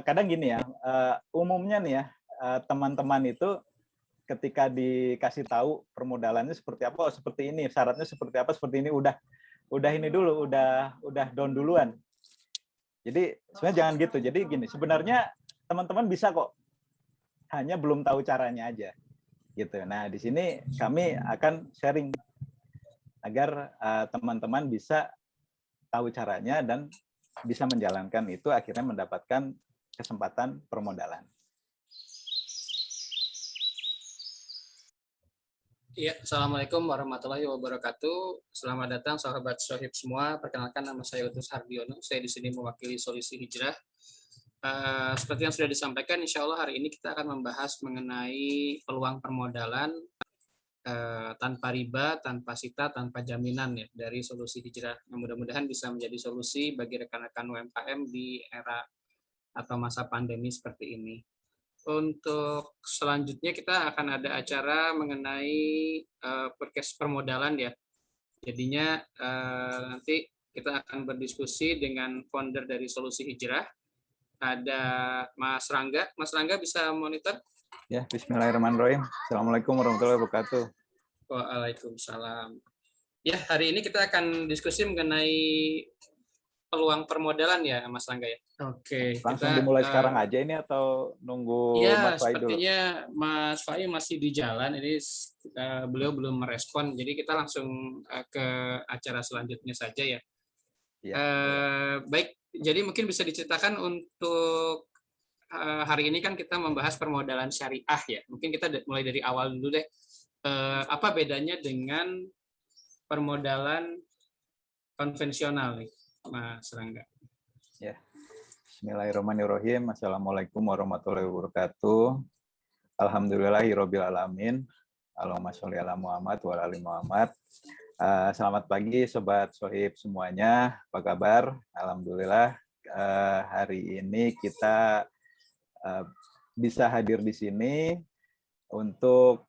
kadang gini ya, umumnya nih ya, teman-teman itu ketika dikasih tahu permodalannya seperti apa, oh seperti ini, syaratnya seperti apa, seperti ini, udah ini dulu, udah down duluan. Jadi sebenarnya jangan gitu. Jadi gini, sebenarnya teman-teman bisa kok, hanya belum tahu caranya aja. Gitu. Nah, di sini kami akan sharing agar teman-teman bisa tahu caranya dan bisa menjalankan itu, akhirnya mendapatkan kesempatan permodalan. Ya, Assalamualaikum warahmatullahi wabarakatuh. Selamat datang sahabat Sohib semua. Perkenalkan, nama saya Utus Hardiono. Saya di sini mewakili Solusi Hijrah. Seperti yang sudah disampaikan, insya Allah hari ini kita akan membahas mengenai peluang permodalan tanpa riba, tanpa sita, tanpa jaminan ya dari Solusi Hijrah. Yang mudah-mudahan bisa menjadi solusi bagi rekan-rekan UMKM di era atau masa pandemi seperti ini. Untuk selanjutnya kita akan ada acara mengenai podcast permodalan ya. Jadinya nanti kita akan berdiskusi dengan founder dari Solusi Hijrah. Ada Mas Rangga. Mas Rangga bisa monitor? Ya, bismillahirrahmanirrahim. Assalamualaikum warahmatullahi wabarakatuh. Waalaikumsalam. Ya, hari ini kita akan diskusi mengenai peluang permodalan ya, Mas Rangga ya. Oke, langsung kita dimulai sekarang aja ini atau nunggu ya, Mas Fai dulu? sepertinya Mas Fai masih di jalan, ini beliau belum merespon, jadi kita langsung ke acara selanjutnya saja ya. Ya. Baik, jadi mungkin bisa diceritakan untuk hari ini kan kita membahas permodalan syariah ya. Mungkin kita mulai dari awal dulu deh. Apa bedanya dengan permodalan konvensional nih, Mas Rangga? Ya. Bismillahirrahmanirrahim. Assalamualaikum warahmatullahi wabarakatuh. Alhamdulillahirabbil alamin. Allahumma sholli ala Muhammad wa ala ali Muhammad. Selamat pagi Sobat Sohib semuanya. Apa kabar? Alhamdulillah hari ini kita bisa hadir di sini untuk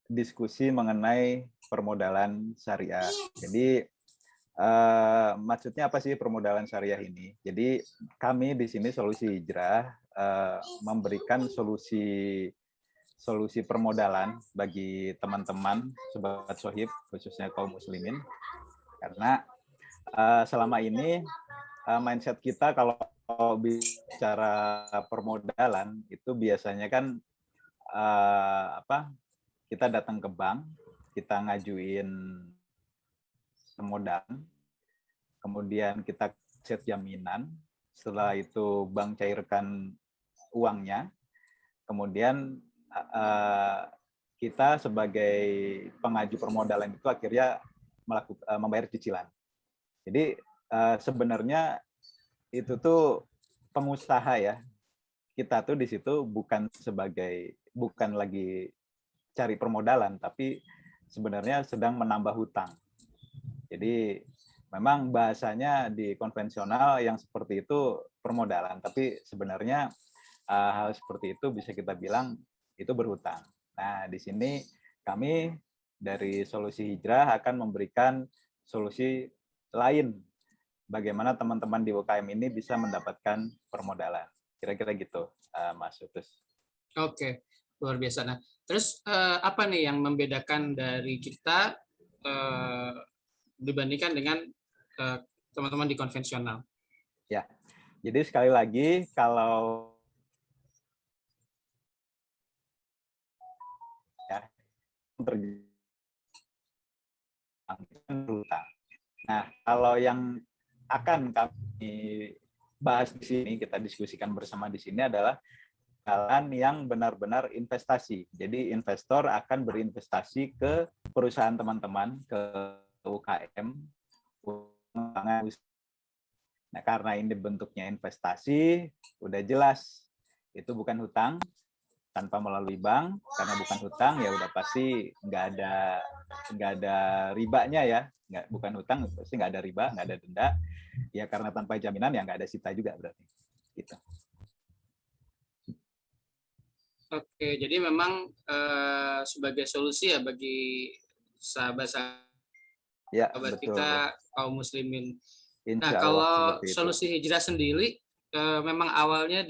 diskusi mengenai permodalan syariah. Jadi maksudnya apa sih permodalan syariah ini? Jadi kami di sini Solusi Hijrah memberikan solusi permodalan bagi teman-teman Sobat Sohib, khususnya kaum muslimin. Karena selama ini mindset kita kalau bicara permodalan itu biasanya kan kita datang ke bank, kita ngajuin permodalan, kemudian kita set jaminan, setelah itu bank cairkan uangnya, kemudian kita sebagai pengaju permodalan itu akhirnya membayar cicilan. Jadi sebenarnya itu tuh pengusaha ya, kita tuh di situ bukan lagi cari permodalan, tapi sebenarnya sedang menambah hutang. Jadi memang bahasanya di konvensional yang seperti itu permodalan, tapi sebenarnya hal seperti itu bisa kita bilang itu berhutang. Nah, di sini kami dari Solusi Hijrah akan memberikan solusi lain bagaimana teman-teman di UKM ini bisa mendapatkan permodalan. Kira-kira gitu, Mas Utus. Oke, luar biasa. Nah, terus apa nih yang membedakan dari kita dibandingkan dengan teman-teman di konvensional? Ya, jadi sekali lagi kalau nah, kalau yang akan kami bahas di sini, kita diskusikan bersama di sini adalah jalan yang benar-benar investasi. Jadi investor akan berinvestasi ke perusahaan teman-teman, ke UKM. Nah, karena ini bentuknya investasi, udah jelas itu bukan hutang, tanpa melalui bank, karena bukan hutang ya udah pasti nggak ada ribanya ya, bukan hutang pasti nggak ada riba, nggak ada denda, ya karena tanpa jaminan ya nggak ada sita juga berarti. Gitu. Oke, jadi memang sebagai solusi ya bagi sahabat-sahabat ya, kita kaum muslimin. Nah, Insya Allah kalau seperti itu. Solusi Hijrah sendiri memang awalnya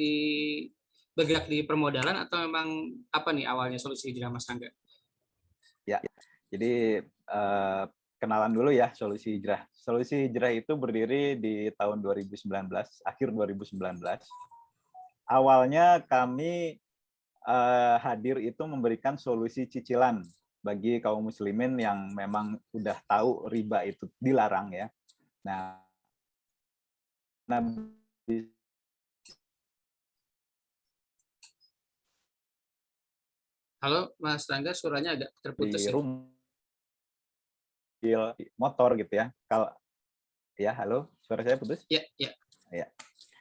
bergerak di permodalan atau memang apa nih awalnya Solusi Hijrah, Mas Angga? Ya, jadi kenalan dulu ya Solusi Hijrah. Solusi Hijrah itu berdiri di tahun 2019, akhir 2019. Awalnya kami hadir itu memberikan solusi cicilan bagi kaum muslimin yang memang udah tahu riba itu dilarang ya. Nah, Halo, Mas Rangga, suaranya agak terputus di ya. rumah motor gitu ya. Kalau ya, halo, suara saya putus? Ya, ya. Ya.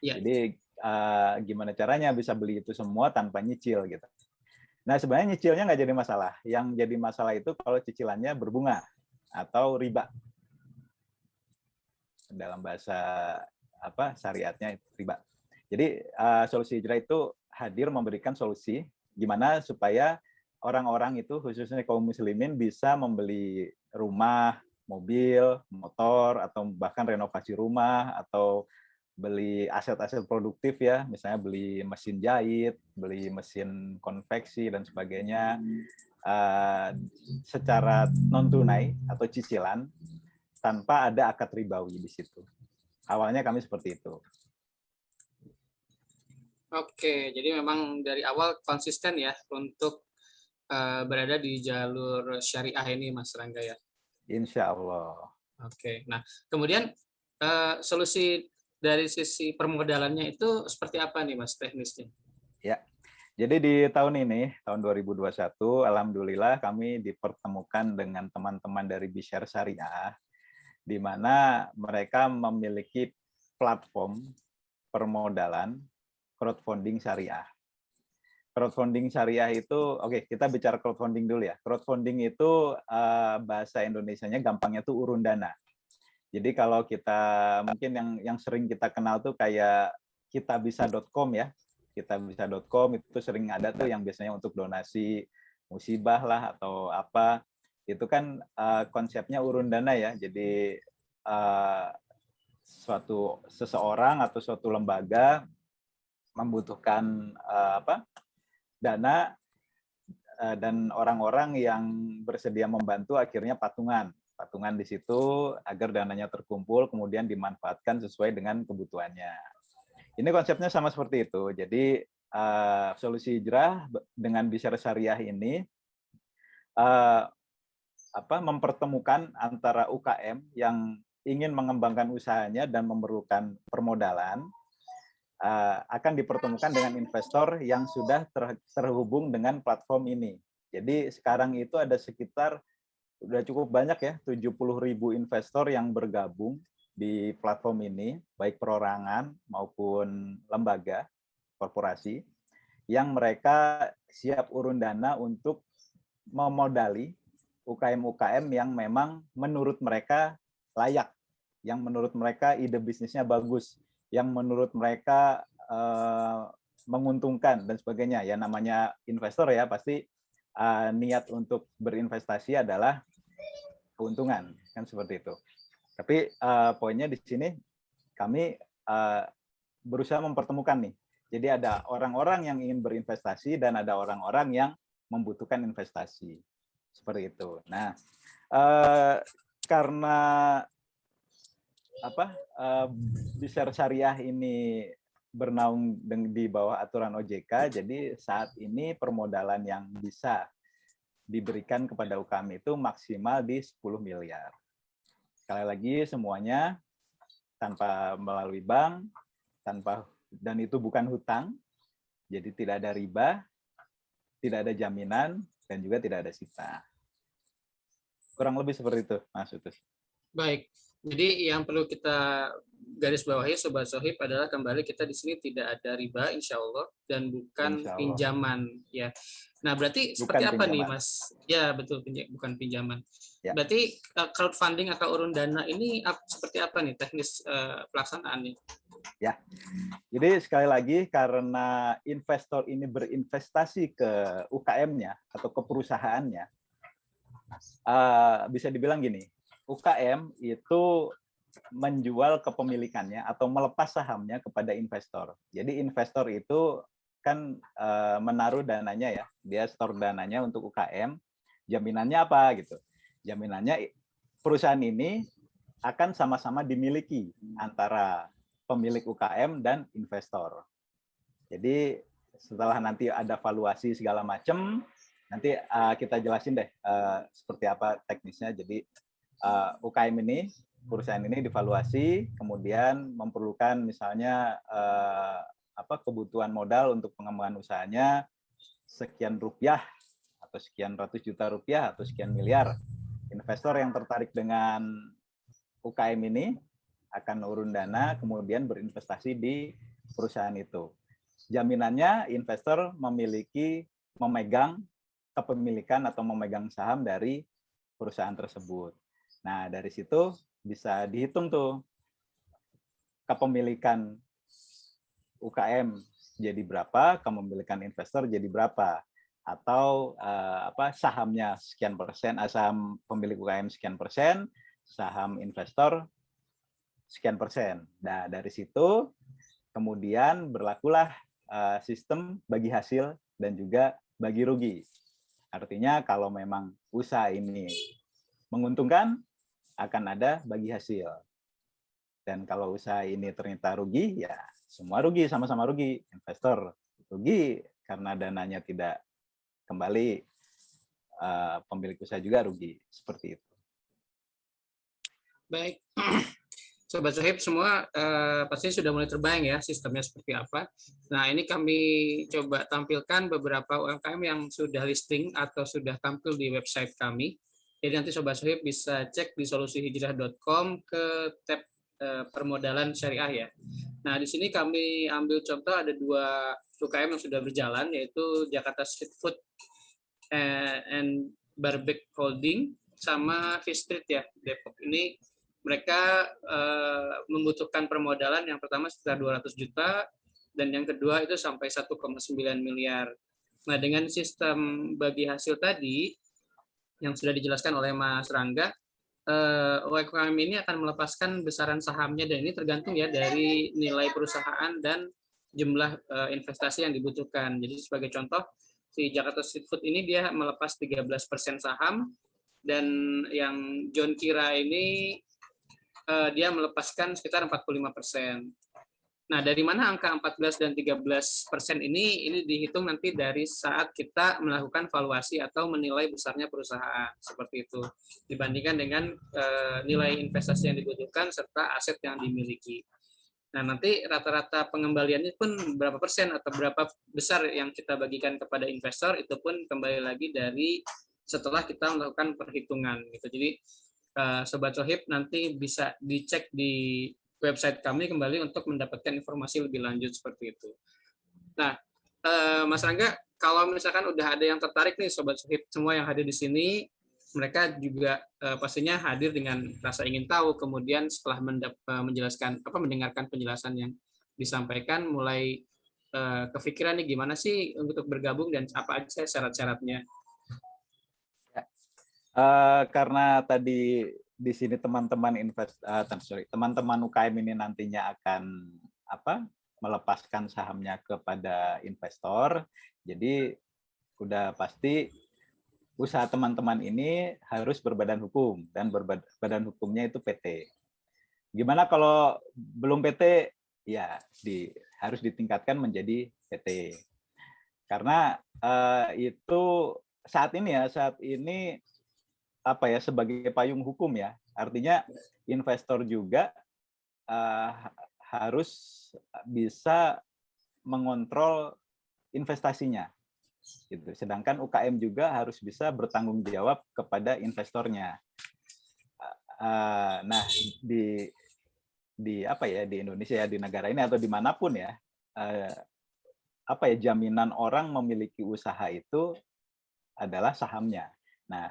Ya. Jadi gimana caranya bisa beli itu semua tanpa nyicil gitu. Nah, sebenarnya nyicilnya nggak jadi masalah. Yang jadi masalah itu kalau cicilannya berbunga atau riba. Dalam bahasa syariatnya riba. Jadi Solusi Hijrah itu hadir memberikan solusi gimana supaya orang-orang itu khususnya kaum muslimin bisa membeli rumah, mobil, motor, atau bahkan renovasi rumah atau beli aset-aset produktif ya, misalnya beli mesin jahit, beli mesin konveksi dan sebagainya secara non tunai atau cicilan tanpa ada akad ribawi di situ. Awalnya kami seperti itu. Oke, jadi memang dari awal konsisten ya untuk berada di jalur syariah ini, Mas Rangga ya. Insya Allah. Oke, nah kemudian solusi dari sisi permodalannya itu seperti apa nih, Mas, teknisnya? Ya, jadi di tahun ini, tahun 2021, alhamdulillah kami dipertemukan dengan teman-teman dari Bishare Syariah, di mana mereka memiliki platform permodalan crowdfunding syariah. Crowdfunding syariah itu, oke, kita bicara crowdfunding dulu ya. Crowdfunding itu bahasa Indonesianya gampangnya tuh urun dana. Jadi kalau kita mungkin yang sering kita kenal tuh kayak kitabisa.com ya. Kitabisa.com itu sering ada tuh yang biasanya untuk donasi musibah lah atau apa. Itu kan konsepnya urun dana ya. Jadi seseorang atau suatu lembaga membutuhkan dana dan orang-orang yang bersedia membantu akhirnya patungan di situ agar dananya terkumpul kemudian dimanfaatkan sesuai dengan kebutuhannya. Ini konsepnya sama seperti itu. Jadi Solusi Hijrah dengan Bishare Syariah ini mempertemukan antara UKM yang ingin mengembangkan usahanya dan memerlukan permodalan akan dipertemukan dengan investor yang sudah terhubung dengan platform ini. Jadi sekarang itu ada sekitar udah cukup banyak ya, 70.000 investor yang bergabung di platform ini, baik perorangan maupun lembaga, korporasi, yang mereka siap urun dana untuk memodali UKM-UKM yang memang menurut mereka layak, yang menurut mereka ide bisnisnya bagus, yang menurut mereka menguntungkan dan sebagainya. Ya namanya investor ya pasti niat untuk berinvestasi adalah keuntungan kan seperti itu. Tapi poinnya di sini kami berusaha mempertemukan nih. Jadi ada orang-orang yang ingin berinvestasi dan ada orang-orang yang membutuhkan investasi seperti itu. Nah karena Bishare Syariah ini bernaung di bawah aturan OJK, jadi saat ini permodalan yang bisa diberikan kepada UKM itu maksimal di 10 miliar. Sekali lagi semuanya tanpa melalui bank, dan itu bukan hutang, jadi tidak ada riba, tidak ada jaminan, dan juga tidak ada sita. Kurang lebih seperti itu, Mas Utus. Baik, jadi yang perlu kita garis bawahi Sobat Sohib adalah kembali kita di sini tidak ada riba insya Allah dan bukan Insya Allah. pinjaman ya. Nah berarti Bukan seperti apa pinjaman. nih Mas? Ya betul bukan pinjaman. Ya. Berarti crowdfunding atau urun dana ini seperti apa nih teknis pelaksanaannya? Ya, jadi sekali lagi karena investor ini berinvestasi ke UKM-nya atau ke perusahaannya, bisa dibilang gini, UKM itu menjual kepemilikannya atau melepas sahamnya kepada investor. Jadi investor itu kan menaruh dananya ya, dia store dananya untuk UKM. Jaminannya apa gitu? Jaminannya perusahaan ini akan sama-sama dimiliki antara pemilik UKM dan investor. Jadi setelah nanti ada valuasi segala macam, nanti kita jelasin deh seperti apa teknisnya. Jadi UKM ini, perusahaan ini divaluasi, kemudian memerlukan misalnya kebutuhan modal untuk pengembangan usahanya sekian rupiah atau sekian ratus juta rupiah atau sekian miliar. Investor yang tertarik dengan UKM ini akan urun dana, kemudian berinvestasi di perusahaan itu. Jaminannya investor memegang kepemilikan atau memegang saham dari perusahaan tersebut. Nah, dari situ bisa dihitung tuh kepemilikan UKM jadi berapa, kepemilikan investor jadi berapa, atau sahamnya sekian persen, saham pemilik UKM sekian persen, saham investor sekian persen. Nah, dari situ kemudian berlakulah sistem bagi hasil dan juga bagi rugi. Artinya kalau memang usaha ini menguntungkan, akan ada bagi hasil. Dan kalau usaha ini ternyata rugi, ya semua rugi, sama-sama rugi. Investor rugi karena dananya tidak kembali, pemilik usaha juga rugi. Seperti itu. Baik. Sobat Sohib semua pasti sudah mulai terbayang ya sistemnya seperti apa. Nah, ini kami coba tampilkan beberapa UMKM yang sudah listing atau sudah tampil di website kami. Jadi nanti Sobat Sohib bisa cek di solusihijrah.com ke tab permodalan syariah ya. Nah, di sini kami ambil contoh ada 2 UKM yang sudah berjalan, yaitu Jakarta Street Food and Barbecue Holding sama Fish Street ya, Depok. Ini mereka membutuhkan permodalan yang pertama sekitar 200 juta dan yang kedua itu sampai 1,9 miliar. Nah, dengan sistem bagi hasil tadi yang sudah dijelaskan oleh Mas Rangga, UMKM ini akan melepaskan besaran sahamnya dan ini tergantung ya dari nilai perusahaan dan jumlah investasi yang dibutuhkan. Jadi sebagai contoh, si Jakarta Street Food ini dia melepas 13% saham dan yang John Kira ini dia melepaskan sekitar 45%. Nah, dari mana angka 14 dan 13% ini dihitung nanti dari saat kita melakukan valuasi atau menilai besarnya perusahaan, seperti itu. Dibandingkan dengan nilai investasi yang dibutuhkan serta aset yang dimiliki. Nah, nanti rata-rata pengembaliannya pun berapa persen atau berapa besar yang kita bagikan kepada investor, itu pun kembali lagi dari setelah kita melakukan perhitungan. Gitu. Jadi, Sobat Sohib nanti bisa dicek di website kami kembali untuk mendapatkan informasi lebih lanjut seperti itu. Nah, Mas Rangga, kalau misalkan udah ada yang tertarik nih Sobat Sohib semua yang hadir di sini, mereka juga pastinya hadir dengan rasa ingin tahu, kemudian setelah mendengarkan penjelasan yang disampaikan, mulai kepikiran nih gimana sih untuk bergabung dan apa aja syarat-syaratnya. Karena tadi di sini teman-teman teman-teman UKM ini nantinya akan melepaskan sahamnya kepada investor, jadi udah pasti usaha teman-teman ini harus berbadan hukum dan berbadan hukumnya itu PT. Gimana kalau belum PT? Ya harus ditingkatkan menjadi PT. Karena itu saat ini sebagai payung hukum ya. Artinya investor juga harus bisa mengontrol investasinya. Gitu. Sedangkan UKM juga harus bisa bertanggung jawab kepada investornya. Nah, di Indonesia ya, di negara ini atau dimanapun ya, jaminan orang memiliki usaha itu adalah sahamnya. Nah,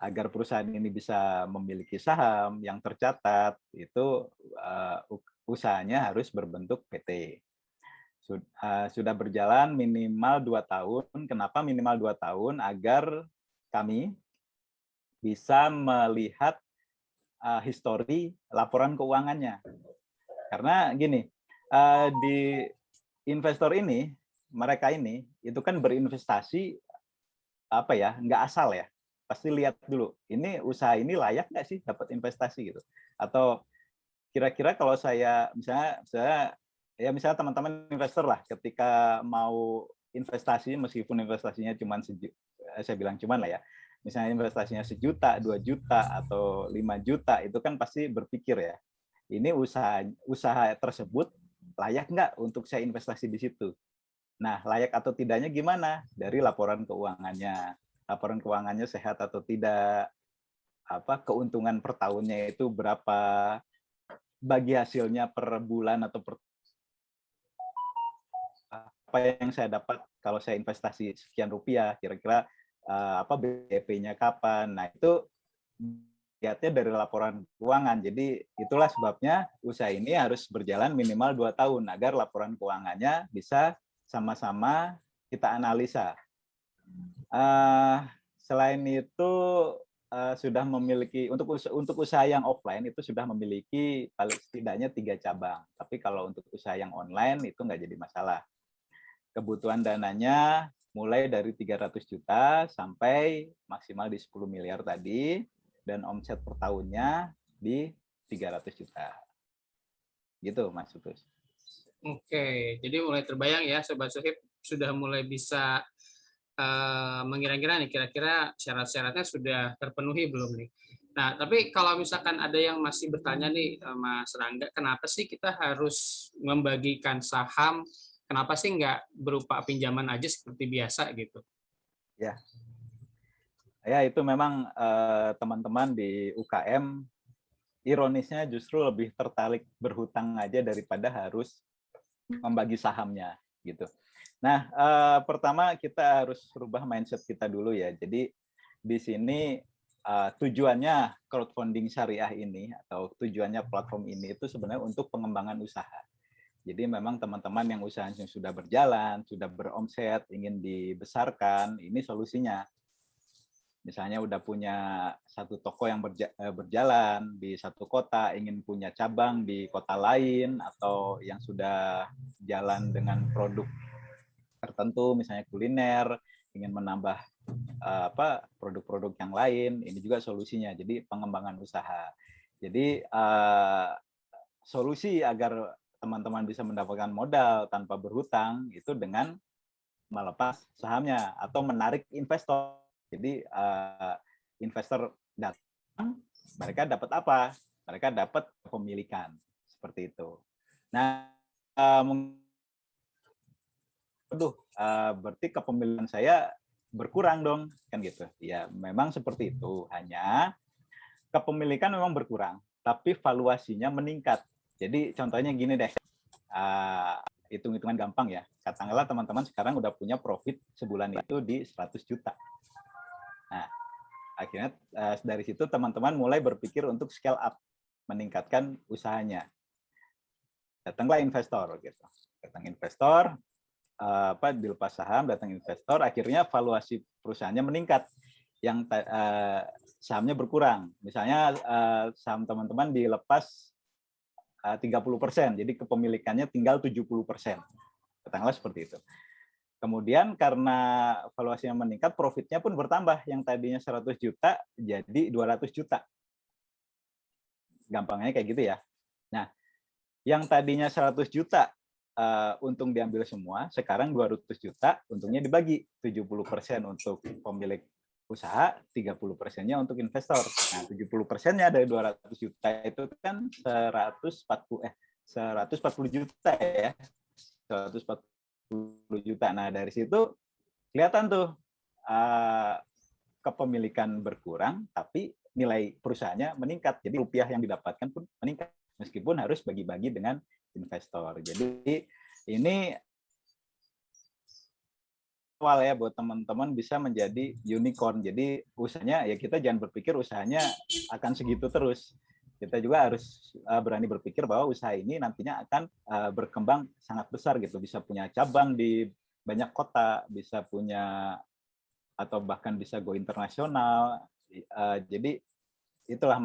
agar perusahaan ini bisa memiliki saham yang tercatat, itu usahanya harus berbentuk PT. Sudah berjalan minimal 2 tahun. Kenapa minimal 2 tahun? Agar kami bisa melihat histori laporan keuangannya. Karena gini, di investor ini, mereka ini itu kan berinvestasi apa ya, nggak asal ya. Pasti lihat dulu, ini usaha ini layak nggak sih dapat investasi gitu. Atau kira-kira kalau misalnya teman-teman investor lah, ketika mau investasi, meskipun investasinya saya bilang cuman lah ya, misalnya investasinya 1 juta, 2 juta, atau 5 juta, itu kan pasti berpikir ya, ini usaha tersebut layak nggak untuk saya investasi di situ. Nah, layak atau tidaknya gimana? Dari laporan keuangannya. Laporan keuangannya sehat atau tidak, keuntungan per tahunnya itu berapa, bagi hasilnya per bulan atau apa yang saya dapat kalau saya investasi sekian rupiah, kira-kira BEP-nya kapan. Nah, itu lihatnya dari laporan keuangan. Jadi itulah sebabnya usaha ini harus berjalan minimal 2 tahun agar laporan keuangannya bisa sama-sama kita analisa. Selain itu sudah memiliki untuk usaha yang offline itu sudah memiliki paling setidaknya 3 cabang. Tapi kalau untuk usaha yang online itu nggak jadi masalah. Kebutuhan dananya mulai dari 300 juta sampai maksimal di 10 miliar tadi, dan omset per tahunnya di 300 juta. Gitu, Mas Utus. Oke, jadi mulai terbayang ya, Sobat Sohib sudah mulai bisa mengira-kira nih, kira-kira syarat-syaratnya sudah terpenuhi belum nih. Nah, tapi kalau misalkan ada yang masih bertanya nih, Mas Rangga, kenapa sih kita harus membagikan saham? Kenapa sih nggak berupa pinjaman aja seperti biasa gitu? Ya, itu memang teman-teman di UKM ironisnya justru lebih tertarik berhutang aja daripada harus membagi sahamnya gitu. Nah, pertama kita harus rubah mindset kita dulu ya. Jadi di sini tujuannya crowdfunding syariah ini atau tujuannya platform ini itu sebenarnya untuk pengembangan usaha. Jadi memang teman-teman yang usahanya sudah berjalan, sudah beromset, ingin dibesarkan, ini solusinya. Misalnya udah punya satu toko yang berjalan di satu kota, ingin punya cabang di kota lain, atau yang sudah jalan dengan produk tertentu, misalnya kuliner, ingin menambah produk-produk yang lain, ini juga solusinya. Jadi pengembangan usaha. Jadi solusi agar teman-teman bisa mendapatkan modal tanpa berhutang itu dengan melepas sahamnya atau menarik investor. Jadi investor datang, mereka dapat apa? Mereka dapat kepemilikan seperti itu. Nah, berarti kepemilikan saya berkurang dong, kan gitu. Ya, memang seperti itu. Hanya kepemilikan memang berkurang, tapi valuasinya meningkat. Jadi contohnya gini deh, hitung-hitungan gampang ya. Katakanlah teman-teman sekarang udah punya profit sebulan itu di 100 juta. Nah, akhirnya dari situ teman-teman mulai berpikir untuk scale up, meningkatkan usahanya. Datanglah investor gitu. Datang investor, dilepas saham, datang investor, akhirnya valuasi perusahaannya meningkat. Yang sahamnya berkurang. Misalnya saham teman-teman dilepas 30%, jadi kepemilikannya tinggal 70%. Katakanlah seperti itu. Kemudian karena valuasinya meningkat, profitnya pun bertambah. Yang tadinya 100 juta jadi 200 juta. Gampangnya kayak gitu ya. Nah, yang tadinya 100 juta untung diambil semua, sekarang 200 juta, untungnya dibagi. 70% untuk pemilik usaha, 30%-nya untuk investor. Nah, 70%-nya dari 200 juta itu kan 140 juta ya. 140 juta. Nah, dari situ kelihatan tuh kepemilikan berkurang, tapi nilai perusahaannya meningkat. Jadi rupiah yang didapatkan pun meningkat, meskipun harus bagi-bagi dengan investor. Jadi ini awal ya buat teman-teman bisa menjadi unicorn. Jadi usahanya ya kita jangan berpikir usahanya akan segitu terus. Kita juga harus berani berpikir bahwa usaha ini nantinya akan berkembang sangat besar gitu. Bisa punya cabang di banyak kota, bisa punya atau bahkan bisa go internasional. Jadi itulah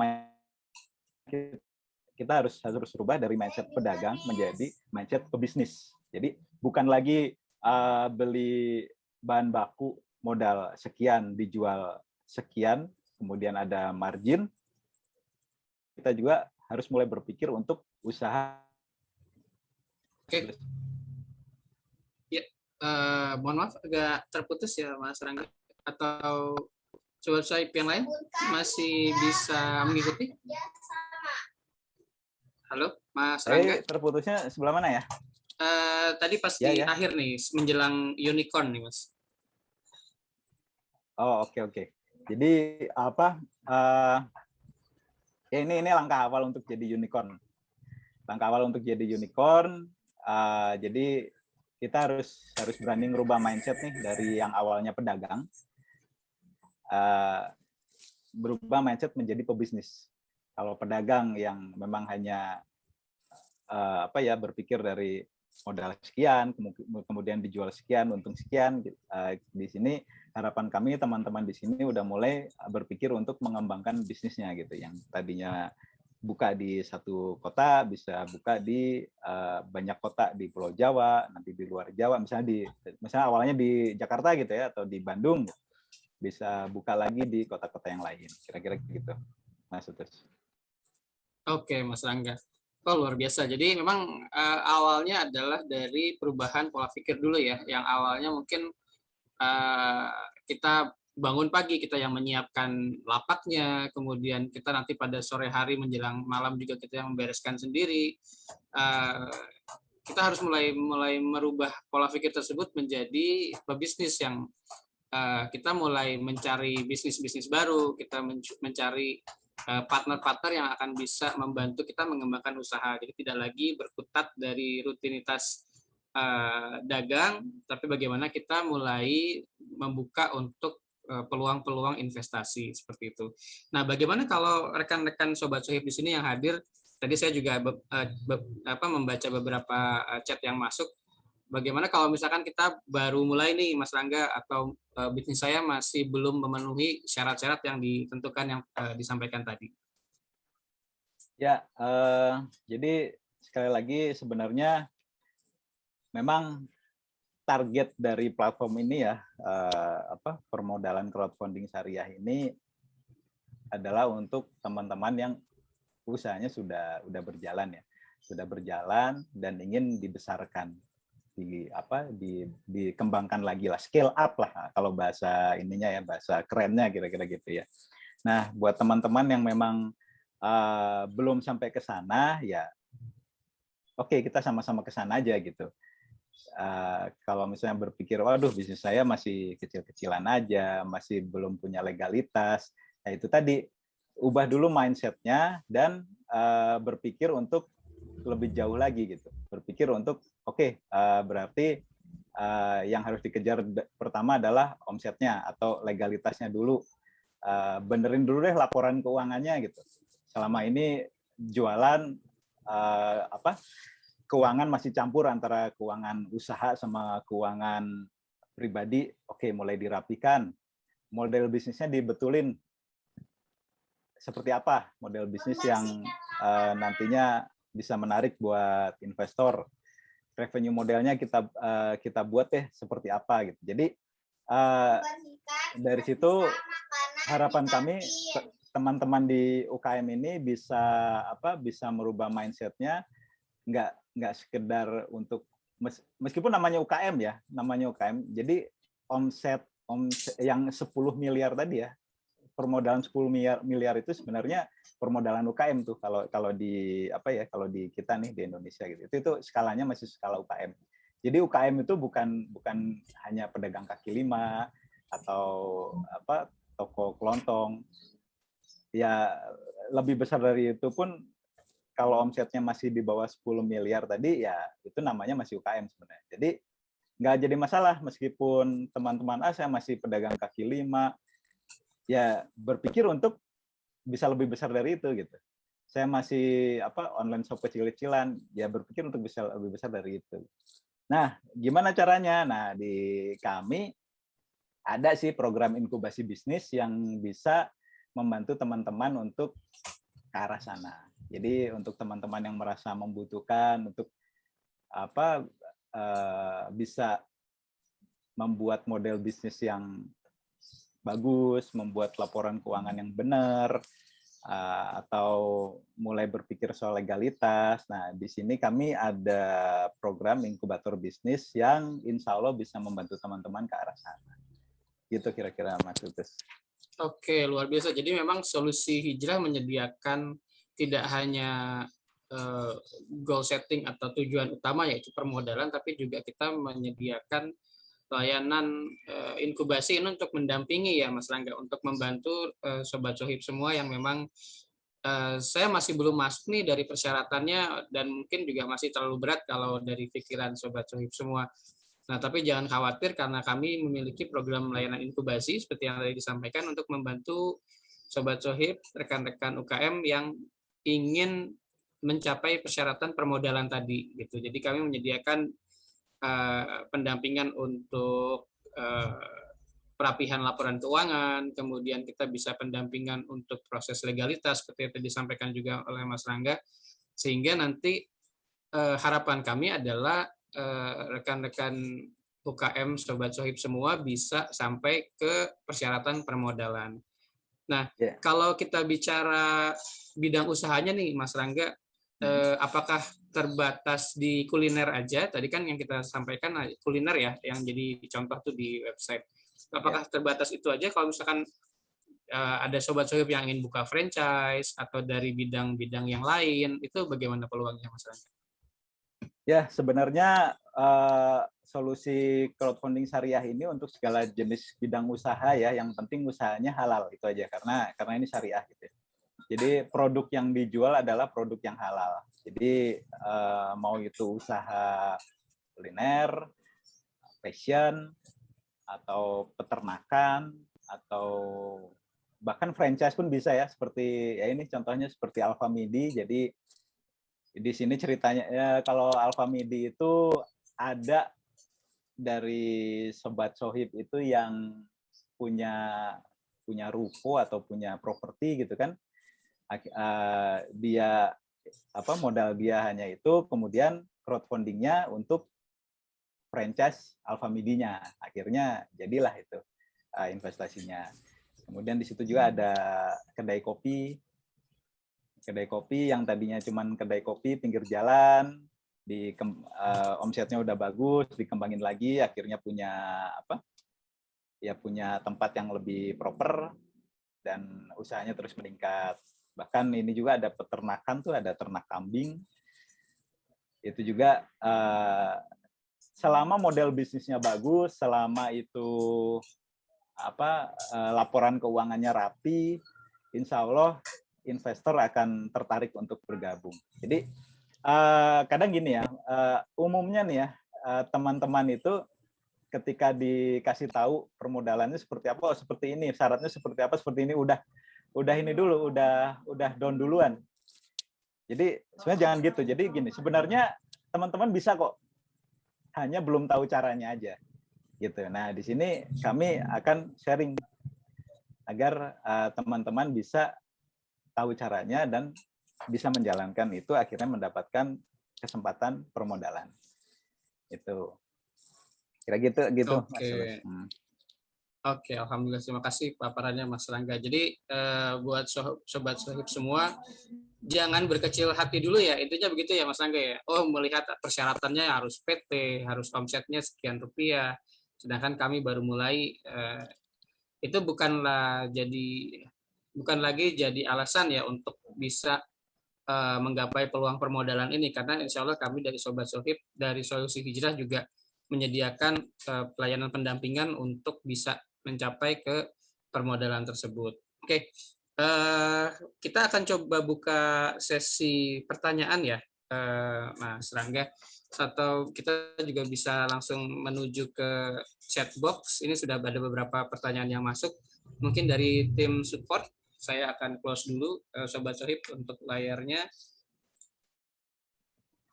kita harus rubah dari mindset pedagang menjadi mindset pebisnis. Jadi bukan lagi beli bahan baku modal sekian dijual sekian, kemudian ada margin. Kita juga harus mulai berpikir untuk usaha. Oke. Ya, mohon maaf agak terputus ya Mas Rangga. Atau coba saya yang lain masih bisa mengikuti? Halo, Mas Rangga. Terputusnya sebelah mana ya? Tadi pas di akhir nih, menjelang unicorn nih, Mas. Oh, oke. Jadi apa? Ya ini langkah awal untuk jadi unicorn. Langkah awal untuk jadi unicorn. Jadi kita harus berani ngerubah mindset nih dari yang awalnya pedagang, berubah mindset menjadi pebisnis. Kalau pedagang yang memang hanya berpikir dari modal sekian, kemudian dijual sekian, untung sekian. Di sini harapan kami teman-teman di sini udah mulai berpikir untuk mengembangkan bisnisnya gitu. Yang tadinya buka di satu kota bisa buka di banyak kota di Pulau Jawa, nanti di luar Jawa, misalnya awalnya di Jakarta gitu ya, atau di Bandung, bisa buka lagi di kota-kota yang lain. Kira-kira gitu, Mas Utus. Oke, Mas Rangga. Oh, luar biasa. Jadi memang awalnya adalah dari perubahan pola pikir dulu ya. Yang awalnya mungkin kita bangun pagi, kita yang menyiapkan lapaknya, kemudian kita nanti pada sore hari menjelang malam juga kita yang membereskan sendiri. Kita harus mulai merubah pola pikir tersebut menjadi pebisnis yang kita mulai mencari bisnis-bisnis baru, kita mencari partner-partner yang akan bisa membantu kita mengembangkan usaha. Jadi tidak lagi berkutat dari rutinitas dagang, tapi bagaimana kita mulai membuka untuk peluang-peluang investasi seperti itu. Nah, bagaimana kalau rekan-rekan Sobat Sohib di sini yang hadir? Tadi saya juga membaca beberapa chat yang masuk. Bagaimana kalau misalkan kita baru mulai nih, Mas Rangga, atau bisnis saya masih belum memenuhi syarat-syarat yang ditentukan yang disampaikan tadi? Ya, jadi sekali lagi sebenarnya memang target dari platform ini ya, permodalan crowdfunding syariah ini adalah untuk teman-teman yang usahanya sudah berjalan ya, sudah berjalan dan ingin dibesarkan, dikembangkan lagi lah, scale up lah kalau bahasa ininya ya, bahasa kerennya kira-kira gitu ya. Nah, buat teman-teman yang memang belum sampai ke sana ya, oke, kita sama-sama ke sana aja gitu. Kalau misalnya berpikir, waduh bisnis saya masih kecil-kecilan aja, masih belum punya legalitas, ya itu tadi, ubah dulu mindset-nya dan berpikir untuk lebih jauh lagi gitu. Berpikir untuk, berarti yang harus dikejar pertama adalah omsetnya atau legalitasnya dulu. Benerin dulu deh laporan keuangannya gitu. Selama ini jualan keuangan masih campur antara keuangan usaha sama keuangan pribadi. Oke, mulai dirapikan. Model bisnisnya dibetulin. Seperti apa model bisnis yang nantinya bisa menarik buat investor. Revenue modelnya kita buat deh seperti apa gitu. Jadi dari situ harapan kami teman-teman di UKM ini bisa merubah mindset-nya, nggak sekedar untuk, meskipun namanya UKM ya, jadi omset yang 10 miliar tadi ya, permodalan 10 miliar itu sebenarnya permodalan UKM tuh kalau di kalau di kita nih di Indonesia gitu. Itu skalanya masih skala UKM. Jadi UKM itu bukan hanya pedagang kaki lima atau toko kelontong. Ya lebih besar dari itu pun kalau omsetnya masih di bawah 10 miliar tadi ya itu namanya masih UKM sebenarnya. Jadi nggak jadi masalah meskipun teman-teman saya masih pedagang kaki lima, ya berpikir untuk bisa lebih besar dari itu gitu. Saya masih online shop kecil-kecilan, ya berpikir untuk bisa lebih besar dari itu. Nah, gimana caranya? Nah, di kami ada sih program inkubasi bisnis yang bisa membantu teman-teman untuk ke arah sana. Jadi untuk teman-teman yang merasa membutuhkan untuk bisa membuat model bisnis yang bagus, membuat laporan keuangan yang benar, atau mulai berpikir soal legalitas. Nah, di sini kami ada program inkubator bisnis yang insya Allah bisa membantu teman-teman ke arah sana. Gitu kira-kira Mas Utus. Oke, luar biasa. Jadi memang solusi hijrah menyediakan tidak hanya goal setting atau tujuan utama yaitu permodalan, tapi juga kita menyediakan layanan inkubasi ini untuk mendampingi ya Mas Rangga, untuk membantu Sobat Sohib semua yang memang saya masih belum masuk nih dari persyaratannya dan mungkin juga masih terlalu berat kalau dari pikiran Sobat Sohib semua. Nah, tapi jangan khawatir karena kami memiliki program layanan inkubasi seperti yang tadi disampaikan untuk membantu Sobat Sohib, rekan-rekan UKM yang ingin mencapai persyaratan permodalan tadi gitu. Jadi kami menyediakan pendampingan untuk perapihan laporan keuangan, kemudian kita bisa pendampingan untuk proses legalitas seperti yang disampaikan juga oleh Mas Rangga, sehingga nanti harapan kami adalah rekan-rekan UKM Sobat Sohib semua bisa sampai ke persyaratan permodalan. Nah, kalau kita bicara bidang usahanya nih Mas Rangga, apakah terbatas di kuliner aja? Tadi kan yang kita sampaikan kuliner ya, yang jadi contoh tuh di website. Apakah terbatas itu aja kalau misalkan ada Sobat Sohib yang ingin buka franchise atau dari bidang-bidang yang lain, itu bagaimana peluangnya Mas Rangga? Ya, sebenarnya solusi crowdfunding syariah ini untuk segala jenis bidang usaha ya, yang penting usahanya halal itu aja karena ini syariah gitu. Jadi produk yang dijual adalah produk yang halal. Jadi mau itu usaha kuliner, fashion, atau peternakan, atau bahkan franchise pun bisa ya, seperti ya ini contohnya seperti Alfamidi. Jadi di sini ceritanya ya, kalau Alfamidi itu ada dari Sobat Sohib itu yang punya ruko atau punya properti gitu kan. Dia modal dia hanya itu, kemudian crowdfundingnya untuk franchise Alfamidi-nya. Akhirnya jadilah itu investasinya. Kemudian di situ juga ada kedai kopi yang tadinya cuma kedai kopi pinggir jalan, omsetnya udah bagus, dikembangin lagi, akhirnya punya punya tempat yang lebih proper dan usahanya terus meningkat. Bahkan ini juga ada peternakan tuh, ada ternak kambing. Itu juga selama model bisnisnya bagus, selama itu laporan keuangannya rapi, insya Allah investor akan tertarik untuk bergabung. Jadi kadang gini ya, umumnya nih ya, teman-teman itu ketika dikasih tahu permodalannya seperti apa, oh, seperti ini, syaratnya seperti apa, seperti ini, udah ini dulu, udah down duluan. Jadi sebenarnya jangan gitu. Jadi gini, sebenarnya teman-teman bisa kok, hanya belum tahu caranya aja. Gitu. Nah, di sini kami akan sharing agar teman-teman bisa tahu caranya dan bisa menjalankan itu, akhirnya mendapatkan kesempatan permodalan. Itu. Kira gitu Oke. Mas. Oke, alhamdulillah, terima kasih paparannya Mas Rangga. Jadi buat Sobat Sohib semua, jangan berkecil hati dulu ya, intinya begitu ya Mas Rangga ya. Oh, melihat persyaratannya harus PT, harus omsetnya sekian rupiah, sedangkan kami baru mulai, itu bukan lagi jadi alasan ya untuk bisa menggapai peluang permodalan ini, karena insya Allah kami dari Sobat Sohib, dari Solusi Hijrah juga menyediakan pelayanan pendampingan untuk bisa mencapai ke permodalan tersebut. Oke, kita akan coba buka sesi pertanyaan ya, Mas Rangga, atau kita juga bisa langsung menuju ke chat box. Ini sudah ada beberapa pertanyaan yang masuk. Mungkin dari tim support, saya akan close dulu Sobat Sohib untuk layarnya.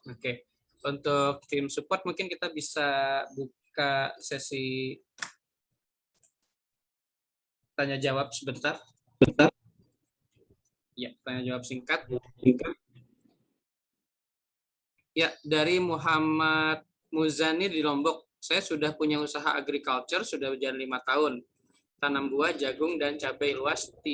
Oke, untuk tim support mungkin kita bisa buka sesi tanya jawab sebentar. Ya, tanya jawab singkat. Ya, dari Muhammad Muzani di Lombok. Saya sudah punya usaha agriculture, sudah berjalan 5 tahun. Tanam buah, jagung, dan cabai luas 3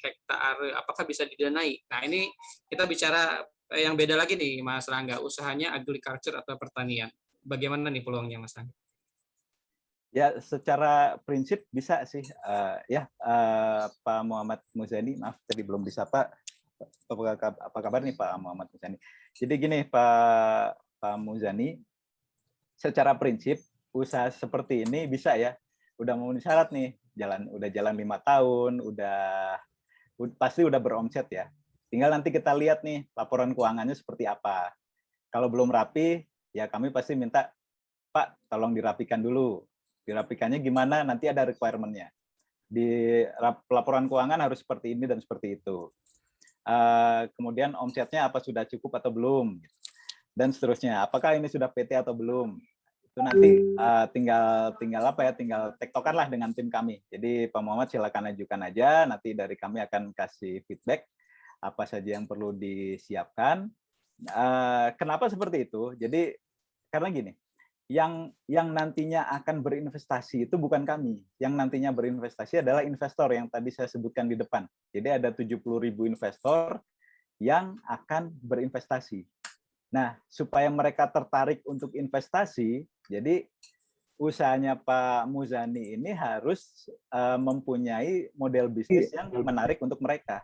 hektar. Apakah bisa didanai? Nah, ini kita bicara yang beda lagi nih, Mas Rangga. Usahanya agriculture atau pertanian. Bagaimana nih peluangnya, Mas Rangga? Ya, secara prinsip bisa sih. Pak Muhammad Muzani, maaf tadi belum disapa. Apa kabar nih Pak Muhammad Muzani? Jadi gini Pak Muzani, secara prinsip usaha seperti ini bisa ya. Udah memenuhi syarat nih, udah jalan 5 tahun, pasti udah beromset ya. Tinggal nanti kita lihat nih laporan keuangannya seperti apa. Kalau belum rapi, ya kami pasti minta, Pak, tolong dirapikan dulu. Dirapikannya gimana? Nanti ada requirement-nya. Di laporan keuangan harus seperti ini dan seperti itu. Kemudian omsetnya apa sudah cukup atau belum? Dan seterusnya. Apakah ini sudah PT atau belum? Itu nanti tinggal tektokan lah dengan tim kami. Jadi Pak Muhammad silakan ajukan aja, nanti dari kami akan kasih feedback apa saja yang perlu disiapkan. Kenapa seperti itu? Jadi karena gini, yang nantinya akan berinvestasi itu bukan kami. Yang nantinya berinvestasi adalah investor yang tadi saya sebutkan di depan. Jadi ada 70.000 investor yang akan berinvestasi. Nah, supaya mereka tertarik untuk investasi, jadi usahanya Pak Muzani ini harus mempunyai model bisnis yang menarik untuk mereka.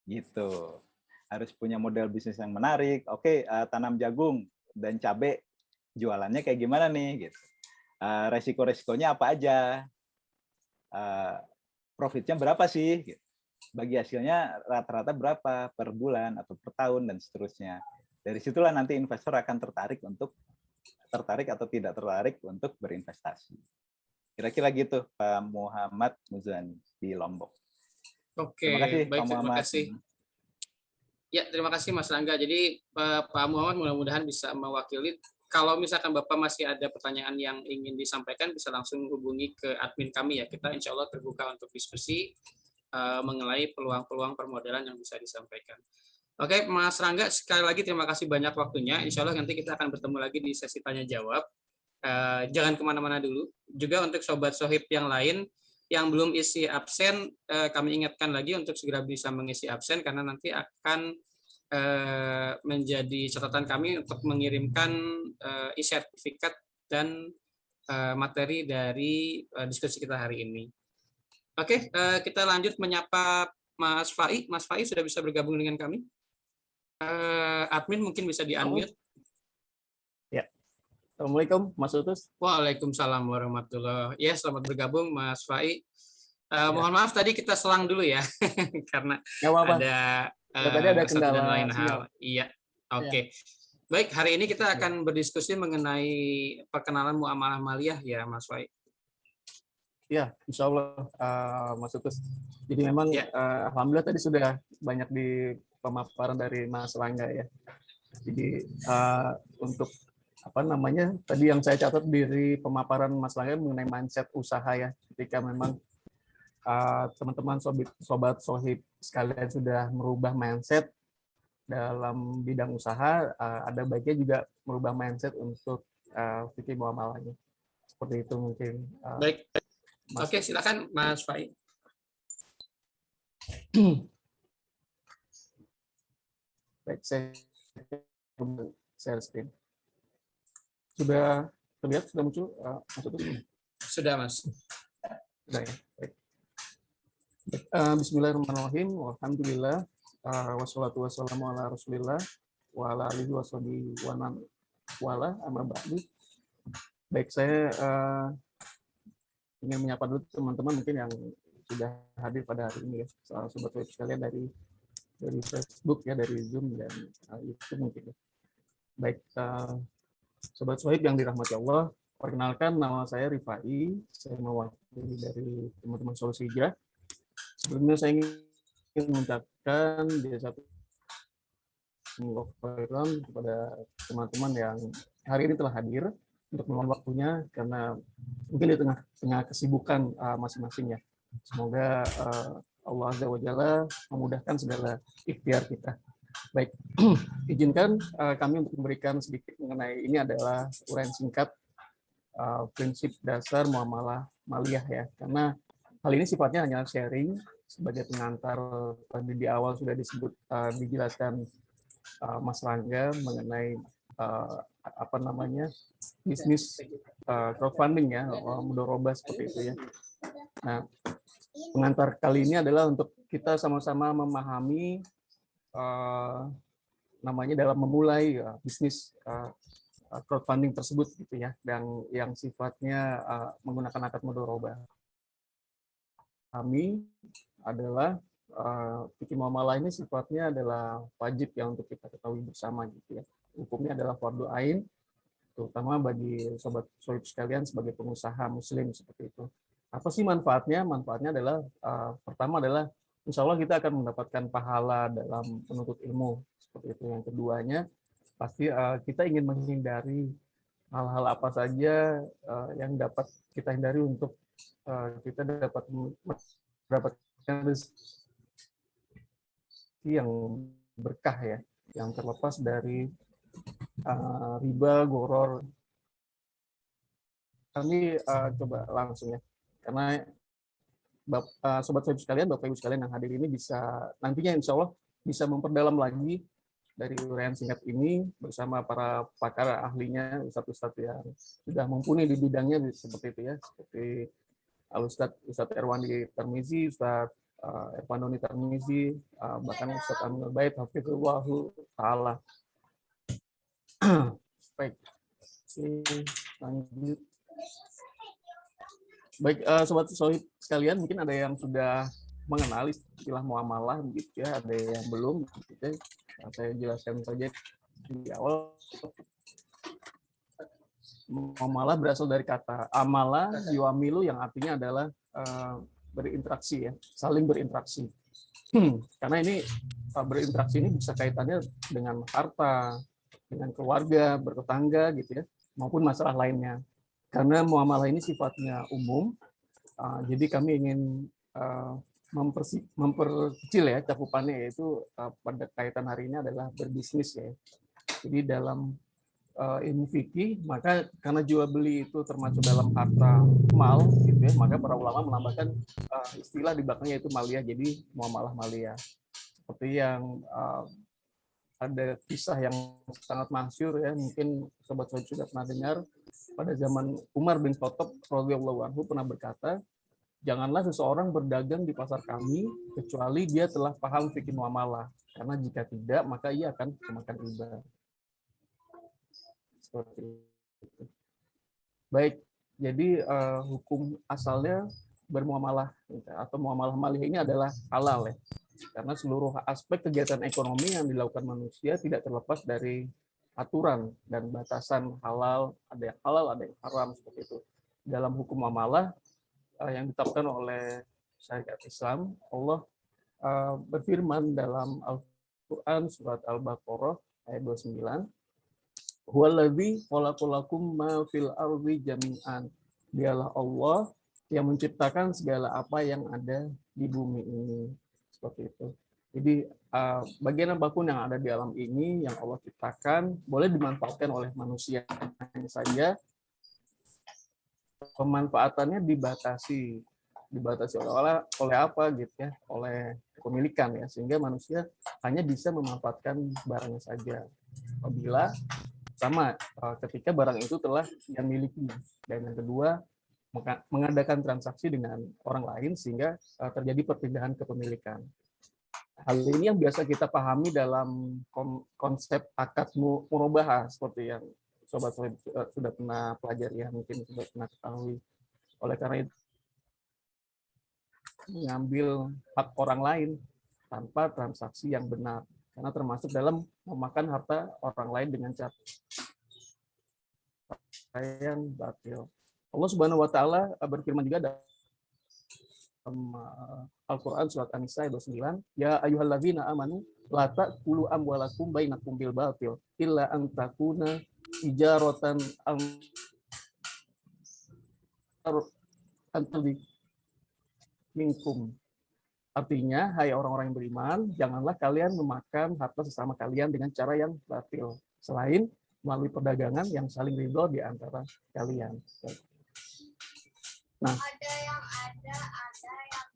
Gitu. Harus punya model bisnis yang menarik. Oke, tanam jagung dan cabai, jualannya kayak gimana nih? Gitu. Resiko-resikonya apa aja? Profitnya berapa sih? Gitu. Bagi hasilnya rata-rata berapa per bulan atau per tahun dan seterusnya. Dari situlah nanti investor akan tertarik atau tidak tertarik untuk berinvestasi. Kira-kira gitu Pak Muhammad Muzani di Lombok. Oke, Terima kasih baik, Pak Muhammad. terima kasih. Ya, terima kasih Mas Rangga. Jadi Pak Muhammad mudah-mudahan bisa mewakili. Kalau misalkan Bapak masih ada pertanyaan yang ingin disampaikan, bisa langsung hubungi ke admin kami ya. Kita insya Allah terbuka untuk diskusi mengenai peluang-peluang permodalan yang bisa disampaikan. Oke, Mas Rangga, sekali lagi terima kasih banyak waktunya. Insya Allah nanti kita akan bertemu lagi di sesi tanya-jawab. Jangan kemana-mana dulu. Juga untuk Sobat Sohib yang lain, yang belum isi absen, kami ingatkan lagi untuk segera bisa mengisi absen, karena nanti akan menjadi catatan kami untuk mengirimkan e-sertifikat dan materi dari diskusi kita hari ini. Oke, kita lanjut menyapa Mas Fai. Mas Fai sudah bisa bergabung dengan kami. Admin mungkin bisa di-unmute. Ya. Assalamualaikum Mas Utus. Waalaikumsalam warahmatullahi wabarakatuh. Ya, selamat bergabung Mas Fai. Mohon maaf tadi kita selang dulu ya karena ada tadi ada satu dan kendala lain sinyal. hal. Iya. Oke. Baik, hari ini kita akan berdiskusi mengenai perkenalan muamalah maliyah ya Mas Fai. Ya, insya Allah Mas Utus. Jadi memang alhamdulillah tadi sudah banyak di pemaparan dari Mas Rangga ya. Jadi untuk tadi yang saya catat dari pemaparan Mas Rangga mengenai mindset usaha ya, ketika memang teman-teman sobat sohib sekalian sudah merubah mindset dalam bidang usaha, ada baiknya juga merubah mindset untuk fikih muamalahnya. Seperti itu mungkin. Baik. Oke, silakan Mas Fai. Baik, saya share screen. Sudah terlihat, sudah muncul? Sudah, Mas. Sudah ya. Baik. Bismillahirrahmanirrahim. Alhamdulillah. Wassalatu wassalamu ala Rasulillah wa ala alihi washabihi wa man wala amma ba'du. Baik, saya ingin menyapa dulu teman-teman mungkin yang sudah hadir pada hari ini ya. Sobat web sekalian dari Facebook ya, dari Zoom dan YouTube mungkin ya. Baik, Sobat Sohib yang dirahmati Allah, perkenalkan nama saya Rifai, saya mewakili dari teman-teman Solusi Hijrah. Sebelumnya saya ingin mengucapkan jasa khairan kepada teman-teman yang hari ini telah hadir untuk meluangkan waktunya karena mungkin di tengah kesibukan masing-masing ya. Semoga Allah Azza wa Jalla memudahkan segala ikhtiar kita. Baik, izinkan kami untuk memberikan sedikit mengenai ini adalah uraian singkat prinsip dasar muamalah maliyah ya. Karena hal ini sifatnya hanya sharing sebagai pengantar. Tadi di awal sudah disebut dijelaskan Mas Rangga mengenai apa namanya bisnis crowdfunding ya, mudharabah seperti itu ya. Nah, pengantar kali ini adalah untuk kita sama-sama memahami namanya dalam memulai bisnis crowdfunding tersebut gitu ya, dan yang sifatnya menggunakan akad mudharabah. Kami adalah fikih muamalah ini sifatnya adalah wajib yang untuk kita ketahui bersama gitu ya. Hukumnya adalah fardhu ain, terutama bagi sobat sohib sekalian sebagai pengusaha muslim seperti itu. Apa sih manfaatnya? Manfaatnya adalah pertama adalah insya Allah kita akan mendapatkan pahala dalam menuntut ilmu seperti itu. Yang keduanya pasti kita ingin menghindari hal-hal apa saja yang dapat kita hindari untuk kita dapat mendapatkan rezeki yang berkah ya, yang terlepas dari riba, goror. Kami coba langsung ya, karena sobat sobat sekalian, Bapak Ibu sekalian yang hadir ini bisa nantinya insya Allah bisa memperdalam lagi dari uraian singkat ini bersama para pakar ahlinya, ustadz-ustadz yang sudah mumpuni di bidangnya seperti itu ya, seperti Ustadz Erwandi Tarmizi, Ustadz Erwandoni Tarmizi, bahkan Ustadz Aminul Bait, hafizullahu ta'ala. Baik, lanjut. Baik, sobat sohib sekalian, mungkin ada yang sudah mengenal istilah muamalah begitu ya, ada yang belum gitu ya. Saya jelaskan saja di awal. Muamalah berasal dari kata amala yuamilu yang artinya adalah berinteraksi ya, saling berinteraksi. Karena ini berinteraksi ini bisa kaitannya dengan harta, dengan keluarga, bertetangga gitu ya, maupun masalah lainnya. Karena muamalah ini sifatnya umum, jadi kami ingin memperkecil ya cakupannya, yaitu pada kaitan hari ini adalah berbisnis ya. Jadi dalam ilmu fikih, maka karena jual beli itu termasuk dalam harta mal gitu ya, maka para ulama menambahkan istilah di belakangnya itu maliyah, jadi muamalah maliyah. Seperti yang ada kisah yang sangat masyhur ya, mungkin sobat-sobat sudah pernah dengar, pada zaman Umar bin Khattab radhiyallahu anhu pernah berkata, janganlah seseorang berdagang di pasar kami kecuali dia telah paham fikih muamalah, karena jika tidak maka ia akan memakan riba. Seperti itu. Baik, jadi hukum asalnya bermuamalah atau muamalah maliyah ini adalah halal ya. Karena seluruh aspek kegiatan ekonomi yang dilakukan manusia tidak terlepas dari aturan dan batasan halal, ada yang halal, ada yang haram seperti itu. Dalam hukum muamalah yang ditetapkan oleh syariat Islam, Allah berfirman dalam Al-Quran surat Al-Baqarah ayat 29, huwallazi khalaqalakum ma fil ardi jami'an. Dialah Allah yang menciptakan segala apa yang ada di bumi ini. Seperti itu. Jadi bagian apapun yang ada di alam ini yang Allah ciptakan boleh dimanfaatkan oleh manusia saja. Pemanfaatannya dibatasi oleh apa gitu ya, oleh kepemilikan ya, sehingga manusia hanya bisa memanfaatkan barangnya saja. Apabila sama ketika barang itu telah dia miliki, dan yang kedua mengadakan transaksi dengan orang lain sehingga terjadi perpindahan kepemilikan. Hal ini yang biasa kita pahami dalam konsep akad murabahah seperti yang sobat sudah pernah pelajari ya, mungkin sudah pernah ketahui. Oleh karena itu mengambil hak orang lain tanpa transaksi yang benar, karena termasuk dalam memakan harta orang lain dengan cara yang batil. Allah Subhanahu wa taala berfirman juga dalam Al-Qur'an surat An-Nisa ayat 29, ya ayyuhalladzina amanu la ta'kulu amwalakum bainakum bil batil illa an takuna ijaratan minkum. Artinya, hai orang-orang yang beriman, janganlah kalian memakan harta sesama kalian dengan cara yang batil, selain melalui perdagangan yang saling ridho di antara kalian. Nah,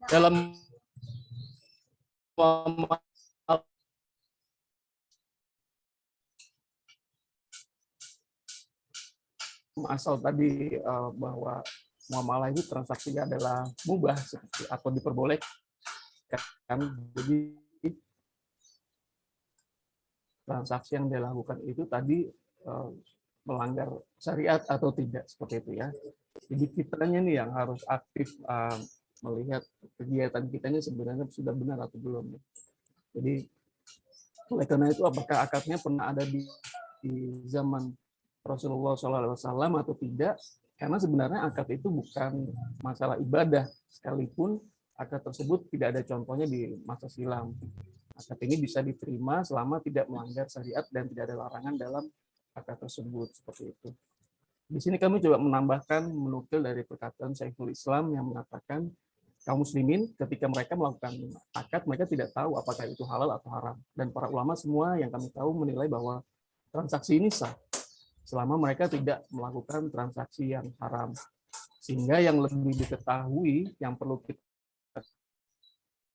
dalam asal tadi bahwa muamalah itu transaksinya adalah mubah atau diperbolehkan. Jadi transaksi yang dilakukan itu tadi melanggar syariat atau tidak, seperti itu ya. Jadi kitanya nih yang harus aktif melihat kegiatan kitanya sebenarnya sudah benar atau belum. Jadi oleh karena itu apakah akadnya pernah ada di zaman Rasulullah SAW atau tidak? Karena sebenarnya akad itu bukan masalah ibadah, sekalipun akad tersebut tidak ada contohnya di masa silam. Akad ini bisa diterima selama tidak melanggar syariat dan tidak ada larangan dalam akad tersebut, seperti itu. Di sini kami coba menambahkan, menukil dari perkataan Syekhul Islam yang mengatakan kaum muslimin ketika mereka melakukan akad, mereka tidak tahu apakah itu halal atau haram. Dan para ulama semua yang kami tahu menilai bahwa transaksi ini sah selama mereka tidak melakukan transaksi yang haram. Sehingga yang lebih diketahui, yang perlu kita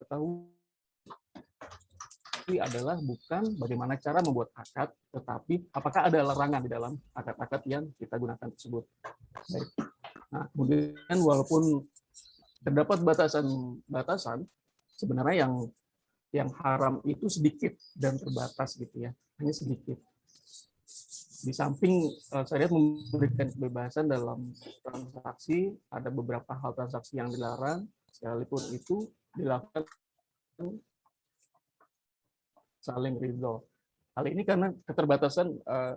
ketahui adalah bukan bagaimana cara membuat akad, tetapi apakah ada larangan di dalam akad-akad yang kita gunakan tersebut. Baik. Nah, kemudian walaupun terdapat batasan-batasan, sebenarnya yang haram itu sedikit dan terbatas gitu ya, hanya sedikit. Di samping syariat memberikan kebebasan dalam transaksi, ada beberapa hal transaksi yang dilarang, sekalipun itu dilakukan saling ridho. Hal ini karena keterbatasan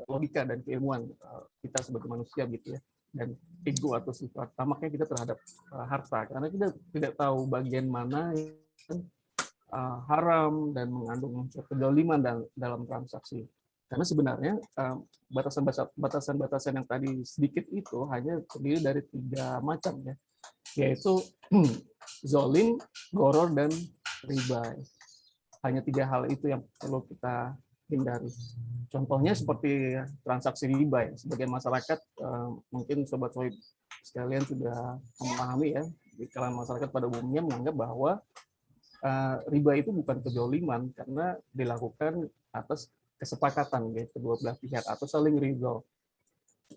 logika dan keilmuan kita sebagai manusia gitu ya, dan ego atau sifat tamaknya kita terhadap harta, karena kita tidak tahu bagian mana yang haram dan mengandung unsur kezaliman dalam transaksi. Karena sebenarnya batasan-batasan yang tadi sedikit itu hanya terdiri dari 3 macam ya, yaitu zolim, goror, dan riba. Hanya 3 hal itu yang perlu kita hindari. Contohnya seperti transaksi riba ya. Sebagian masyarakat mungkin sobat sohib sekalian sudah memahami ya, di kalangan masyarakat pada umumnya menganggap bahwa riba itu bukan kezaliman karena dilakukan atas kesepakatan ya, kedua belah pihak atau saling ridho.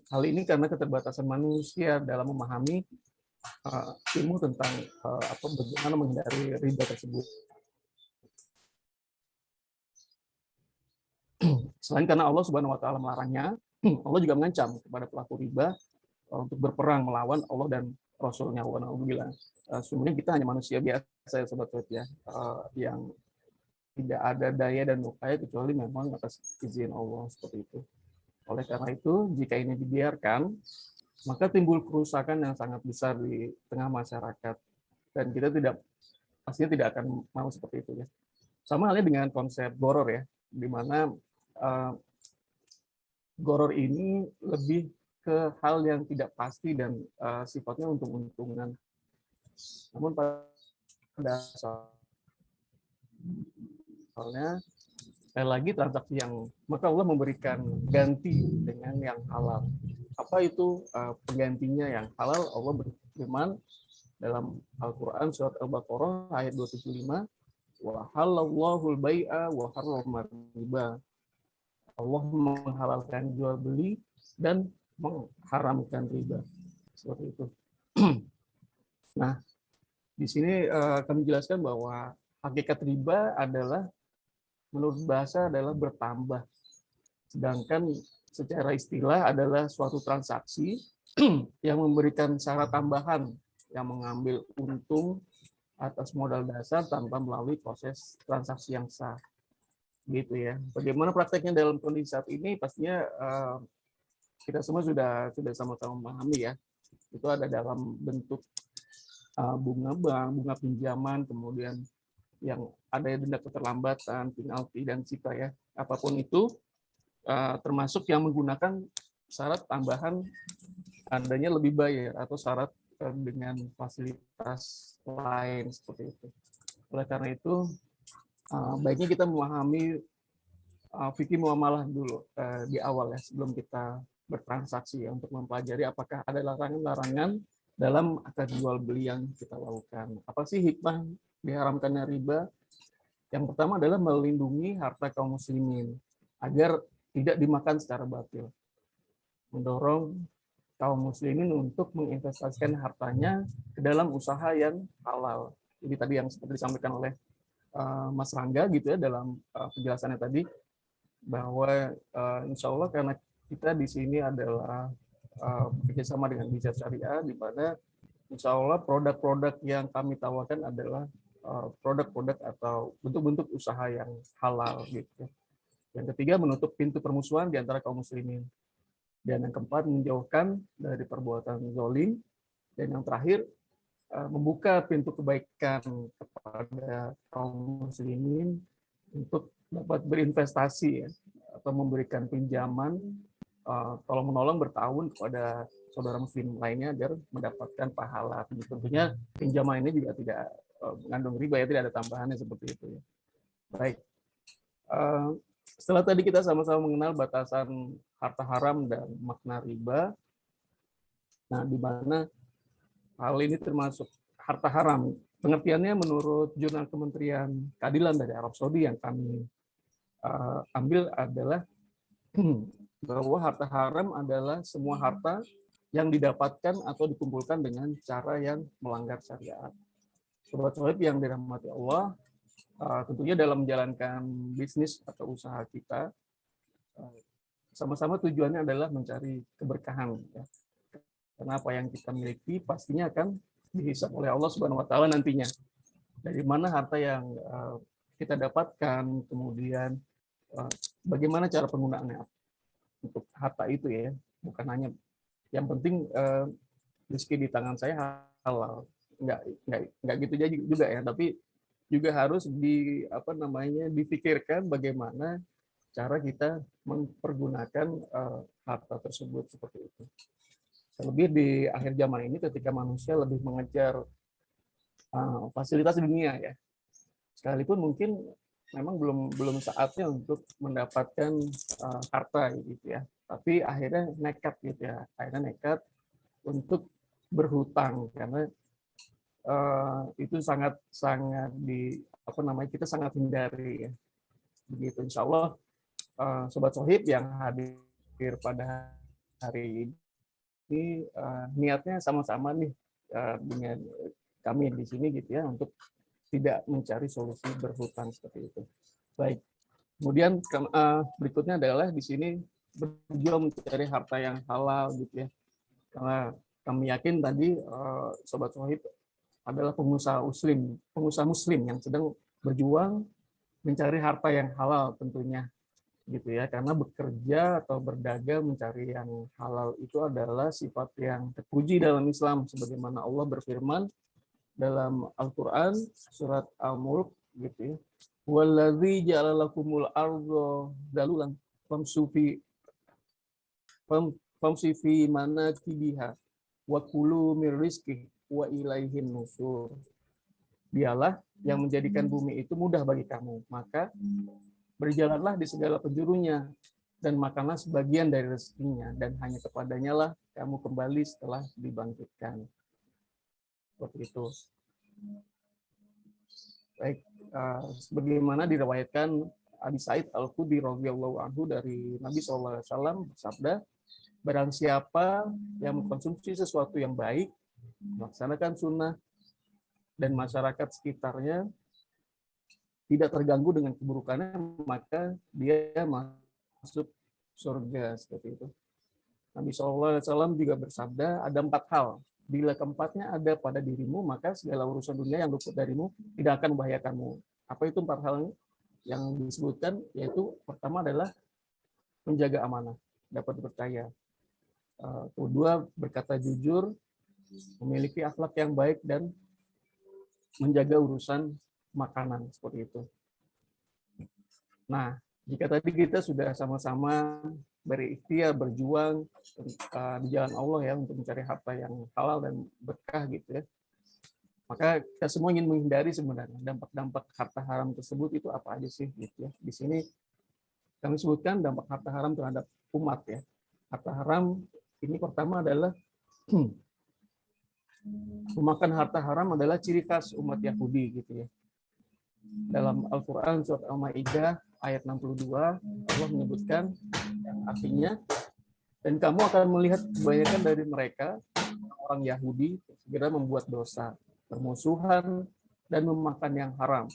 Hal ini karena keterbatasan manusia dalam memahami ilmu tentang bagaimana menghindari riba tersebut. Selain karena Allah Subhanahu wa taala melarangnya, Allah juga mengancam kepada pelaku riba untuk berperang melawan Allah dan Rasul-Nya. Alhamdulillah. Sebenarnya kita hanya manusia biasa ya sobat ya, yang tidak ada daya dan upaya kecuali memang atas izin Allah, seperti itu. Oleh karena itu, jika ini dibiarkan, maka timbul kerusakan yang sangat besar di tengah masyarakat, dan kita pastinya tidak akan mau seperti itu ya. Sama halnya dengan konsep goror ya, di mana goror ini lebih ke hal yang tidak pasti dan sifatnya untung-untungan. Namun pada soalnya sekali lagi transaksi yang maka Allah memberikan ganti dengan yang halal. Apa itu penggantinya yang halal? Allah berfirman dalam Al-Quran surat Al-Baqarah ayat 275, wa halallahu al-bai'a wa harrama riba. Allah menghalalkan jual beli dan mengharamkan riba. Seperti itu. Nah, di sini kami jelaskan bahwa hakikat riba adalah menurut bahasa adalah bertambah. Sedangkan secara istilah adalah suatu transaksi yang memberikan syarat tambahan yang mengambil untung atas modal dasar tanpa melalui proses transaksi yang sah. Gitu ya. Bagaimana prakteknya dalam kondisi saat ini? Pastinya kita semua sudah sama-sama memahami ya. Itu ada dalam bentuk bunga bank, bunga pinjaman, kemudian yang ada denda keterlambatan, penalti, dan sita ya. Apapun itu, termasuk yang menggunakan syarat tambahan adanya lebih bayar atau syarat dengan fasilitas lain seperti itu. Oleh karena itu, baiknya kita memahami fikih muamalah dulu di awal ya, sebelum kita bertransaksi ya, untuk mempelajari apakah ada larangan-larangan dalam akad jual beli yang kita lakukan. Apa sih hikmah diharamkannya riba? Yang pertama adalah melindungi harta kaum muslimin agar tidak dimakan secara batil. Mendorong kaum muslimin untuk menginvestasikan hartanya ke dalam usaha yang halal. Jadi tadi yang seperti disampaikan oleh Mas Rangga gitu ya dalam penjelasannya tadi, bahwa insya Allah karena kita di sini adalah bekerjasama dengan Bijak Syariah, di mana insya Allah produk-produk yang kami tawarkan adalah produk-produk atau bentuk-bentuk usaha yang halal gitu. Yang ketiga, menutup pintu permusuhan di antara kaum muslimin. Dan yang keempat, menjauhkan dari perbuatan zalim. Dan yang terakhir, membuka pintu kebaikan kepada kaum muslimin untuk dapat berinvestasi ya, atau memberikan pinjaman tolong menolong bertahun kepada saudara muslim lainnya agar mendapatkan pahala. Tentunya pinjaman ini juga tidak mengandung riba ya, tidak ada tambahannya seperti itu ya. Baik, setelah tadi kita sama-sama mengenal batasan harta haram dan makna riba, nah di mana hal ini termasuk harta haram. Pengertiannya menurut Jurnal Kementerian Keadilan dari Arab Saudi yang kami ambil adalah bahwa harta haram adalah semua harta yang didapatkan atau dikumpulkan dengan cara yang melanggar syariat. Sobat-sobat yang dirahmati Allah, tentunya dalam menjalankan bisnis atau usaha kita, sama-sama tujuannya adalah mencari keberkahan. Ya. Karena apa yang kita miliki pastinya akan dihisab oleh Allah Subhanahu Wa Taala nantinya. Dari mana harta yang kita dapatkan, kemudian bagaimana cara penggunaannya untuk harta itu ya, bukan hanya yang penting rezeki di tangan saya halal, nggak gitu juga ya, tapi juga harus dipikirkan bagaimana cara kita mempergunakan harta tersebut seperti itu. Terlebih di akhir zaman ini ketika manusia lebih mengejar fasilitas dunia ya, sekalipun mungkin memang belum saatnya untuk mendapatkan harta gitu ya, tapi akhirnya nekat gitu ya, nekat untuk berhutang karena itu sangat kita sangat hindari ya. Begitu. Insya Allah Sobat Sohib yang hadir pada hari ini niatnya sama-sama nih dengan kami di sini gitu ya, untuk tidak mencari solusi berhutang seperti itu. Baik. Kemudian berikutnya adalah di sini berjuang mencari harta yang halal gitu ya. Karena kami yakin tadi Sobat Sohib adalah pengusaha muslim yang sedang berjuang mencari harta yang halal tentunya gitu ya, karena bekerja atau berdagang mencari yang halal itu adalah sifat yang terpuji dalam Islam, sebagaimana Allah berfirman dalam Al-Qur'an surat Al-Mulk gitu ya, wallazi ja'ala lakumul ardha dalulan famshi fi manakibiha wa kulu mir rizqi wa ilaihin nusur. Dialah yang menjadikan bumi itu mudah bagi kamu, maka berjalanlah di segala penjurunya dan makanlah sebagian dari rezekinya, dan hanya kepadanya lah kamu kembali setelah dibangkitkan. Seperti itu. Baik, sebagaimana diriwayatkan Abi Sa'id Al-Khudri radhiyallahu anhu dari Nabi SAW bersabda, barang siapa yang mengkonsumsi sesuatu yang baik, melaksanakan sunnah, dan masyarakat sekitarnya tidak terganggu dengan keburukannya, maka dia masuk surga seperti itu. Nabi SAW juga bersabda, ada 4 hal. Bila keempatnya ada pada dirimu, maka segala urusan dunia yang luput darimu tidak akan membahayakanmu. Apa itu 4 hal yang disebutkan? Yaitu pertama adalah menjaga amanah, dapat dipercaya. Kedua, berkata jujur, memiliki akhlak yang baik, dan menjaga urusan makanan seperti itu. Nah, jika tadi kita sudah sama-sama berikhtiar, berjuang di jalan Allah ya, untuk mencari harta yang halal dan berkah gitu ya, Maka kita semua ingin menghindari sebenarnya dampak-dampak harta haram tersebut itu apa aja sih gitu ya. Di sini kami sebutkan dampak harta haram terhadap umat ya. Harta haram ini pertama adalah memakan harta haram adalah ciri khas umat Yahudi gitu ya. Dalam Al-Qur'an surat Al-Maidah ayat 62 Allah menyebutkan artinya, dan kamu akan melihat kebanyakan dari mereka orang Yahudi segera membuat dosa, permusuhan, dan memakan yang haram.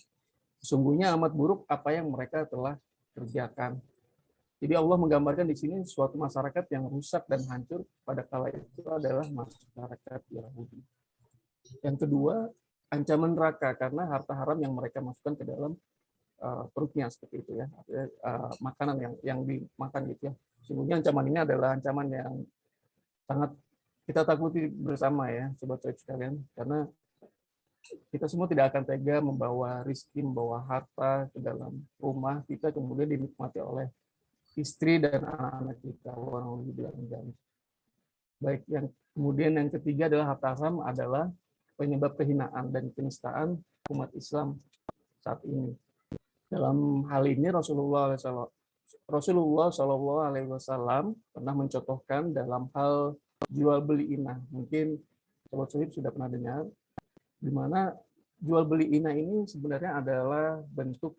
Sesungguhnya amat buruk apa yang mereka telah kerjakan. Jadi Allah menggambarkan di sini suatu masyarakat yang rusak dan hancur pada kala itu adalah masyarakat Yahudi. Yang kedua, ancaman neraka karena harta haram yang mereka masukkan ke dalam perutnya seperti itu ya, makanan yang dimakan gitu ya. Sesungguhnya ancaman ini adalah ancaman yang sangat kita takuti bersama ya, sobat-sobat sekalian, karena kita semua tidak akan tega membawa rezeki, membawa harta ke dalam rumah kita kemudian dinikmati oleh istri dan anak-anak kita. Orang bilang jangan. Baik, yang kemudian yang ketiga adalah harta haram adalah penyebab kehinaan dan penistaan umat Islam saat ini. Dalam hal ini Rasulullah SAW pernah mencontohkan dalam hal jual beli inah. Mungkin sobat Sohib sudah pernah dengar, di mana jual beli inah ini sebenarnya adalah bentuk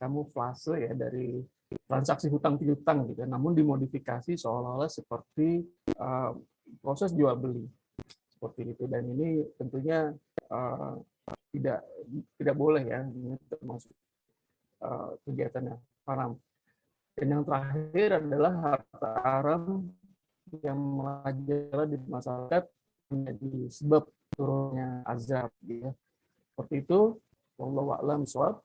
kamuflase ya dari transaksi hutang piutang gitu, namun dimodifikasi seolah-olah seperti proses jual beli seperti itu, dan ini tentunya tidak boleh ya, ini termasuk kegiatan yang haram. Dan yang terakhir adalah harta haram yang merajalela di masyarakat menjadi sebab turunnya azab ya. Seperti itu, wallahu a'lam bishawab.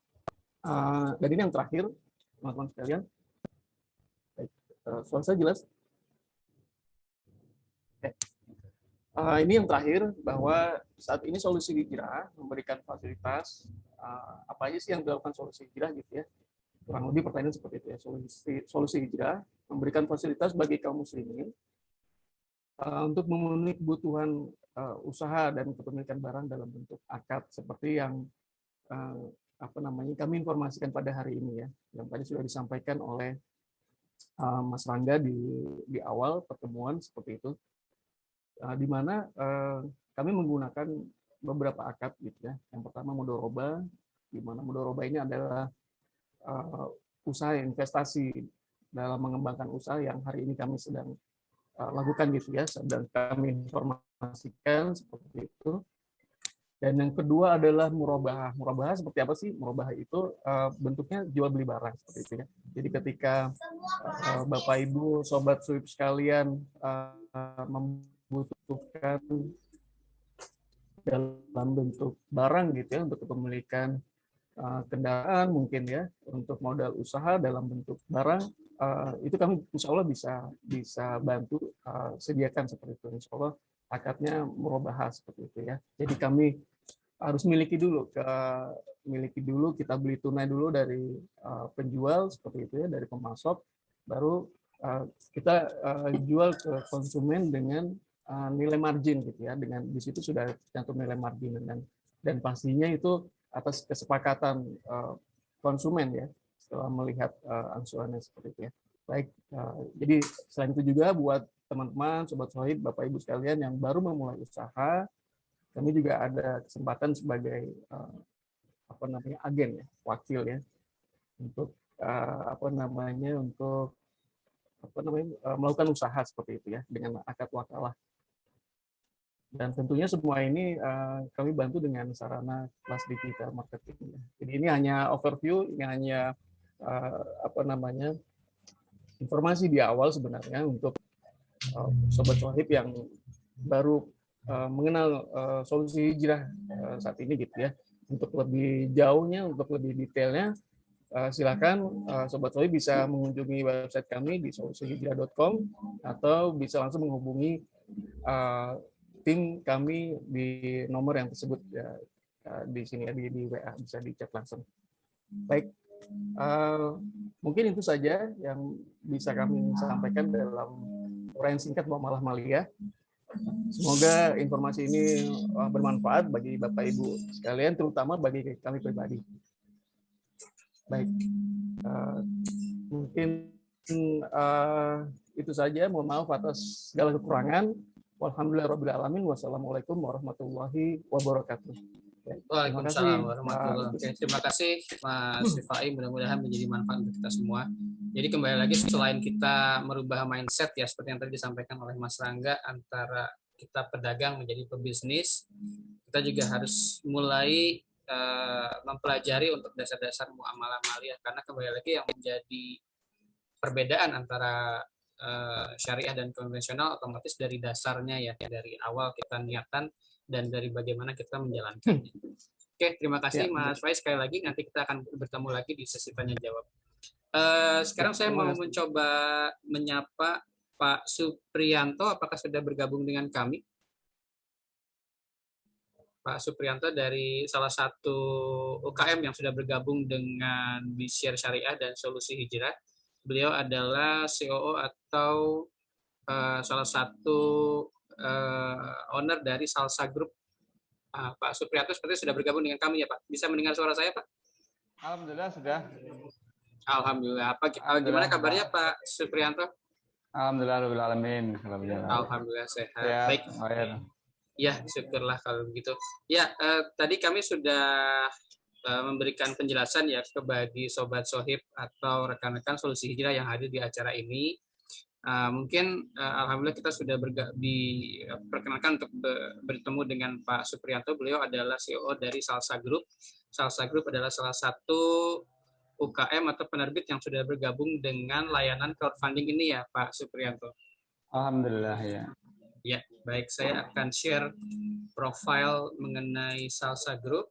Dan ini yang terakhir teman-teman sekalian. Soal saya jelas. Ini yang terakhir, bahwa saat ini solusi hijrah memberikan fasilitas apa aja sih yang dilakukan solusi hijrah gitu ya. Kurang lebih pertanyaan seperti itu ya. Solusi hijrah memberikan fasilitas bagi kaum muslimin untuk memenuhi kebutuhan usaha dan kepemilikan barang dalam bentuk akad seperti yang kami informasikan pada hari ini ya, yang tadi sudah disampaikan oleh Mas Rangga di awal pertemuan seperti itu, di mana kami menggunakan beberapa akad gitu ya. Yang pertama mudoroba, di mana mudoroba ini adalah usaha investasi dalam mengembangkan usaha yang hari ini kami sedang lakukan gitu ya, sedang kami informasikan seperti itu. Dan yang kedua adalah murabahah. Murabahah seperti apa sih? Murabahah itu bentuknya jual beli barang seperti itu ya. Jadi ketika Bapak Ibu sobat Sohib sekalian membutuhkan dalam bentuk barang gitu ya untuk kepemilikan kendaraan mungkin ya, untuk modal usaha dalam bentuk barang, itu kami insya Allah bisa bantu sediakan seperti itu. Insya Allah akadnya murabahah seperti itu ya. Jadi kami harus miliki dulu, kita beli tunai dulu dari penjual seperti itu ya, dari pemasok, baru kita jual ke konsumen dengan nilai margin gitu ya, dengan di situ sudah cantum nilai margin, dan pastinya itu atas kesepakatan konsumen ya, setelah melihat angsurannya seperti itu ya. Baik, jadi selain itu juga buat teman-teman, sobat Sohib, Bapak Ibu sekalian yang baru memulai usaha, kami juga ada kesempatan sebagai agen ya, wakil ya, untuk melakukan usaha seperti itu ya, dengan akad wakalah. Dan tentunya semua ini kami bantu dengan sarana kelas digital marketing. Jadi ini hanya overview, ini hanya informasi di awal sebenarnya untuk sobat Sohib yang baru mengenal solusi hijrah saat ini gitu ya. Untuk lebih jauhnya, untuk lebih detailnya, silakan sobat Sohib bisa mengunjungi website kami di solusihijrah.com atau bisa langsung menghubungi tim kami di nomor yang tersebut ya, di sini ya, di WA, bisa di chat langsung. Baik, mungkin itu saja yang bisa kami sampaikan dalam uraian singkat Muamalah Maliyah. Semoga informasi ini bermanfaat bagi Bapak Ibu sekalian, terutama bagi kami pribadi. Baik, mungkin itu saja. Mohon maaf atas segala kekurangan. Walhamdulillahirobbilalamin. Wassalamualaikum warahmatullahi wabarakatuh. Waalaikumsalam warahmatullahi wabarakatuh. Terima kasih Mas Rifai, mudah-mudahan menjadi manfaat untuk kita semua. Jadi kembali lagi, selain kita merubah mindset ya seperti yang tadi disampaikan oleh Mas Rangga, antara kita pedagang menjadi pebisnis, kita juga harus mulai mempelajari untuk dasar-dasar muamalah maliyah, karena kembali lagi yang menjadi perbedaan antara syariah dan konvensional otomatis dari dasarnya ya, dari awal kita niatan dan dari bagaimana kita menjalankannya. Oke, terima kasih Mas Faiz. Sekali lagi nanti kita akan bertemu lagi di sesi tanya jawab. Sekarang saya mau mencoba menyapa Pak Supriyanto. Apakah sudah bergabung dengan kami? Pak Supriyanto dari salah satu UKM yang sudah bergabung dengan Bisyir Syariah dan Solusi Hijrah. Beliau adalah COO atau salah satu owner dari Salsa Group. Pak Supriyanto sepertinya sudah bergabung dengan kami ya Pak. Bisa mendengar suara saya Pak? Alhamdulillah sudah. Alhamdulillah. Gimana kabarnya Pak Supriyanto? Alhamdulillahirobbilalamin. Alhamdulillah sehat. Ya, baik. Ya, syukurlah kalau begitu. Ya, tadi kami sudah memberikan penjelasan ya bagi Sobat Sohib atau rekan-rekan Solusi Hijrah yang hadir di acara ini. Mungkin alhamdulillah kita sudah diperkenalkan untuk bertemu dengan Pak Supriyanto. Beliau adalah CEO dari Salsa Group. Salsa Group adalah salah satu UKM atau penerbit yang sudah bergabung dengan layanan crowdfunding ini ya Pak Supriyanto. Alhamdulillah ya. Ya, baik, saya akan share profil mengenai Salsa Group.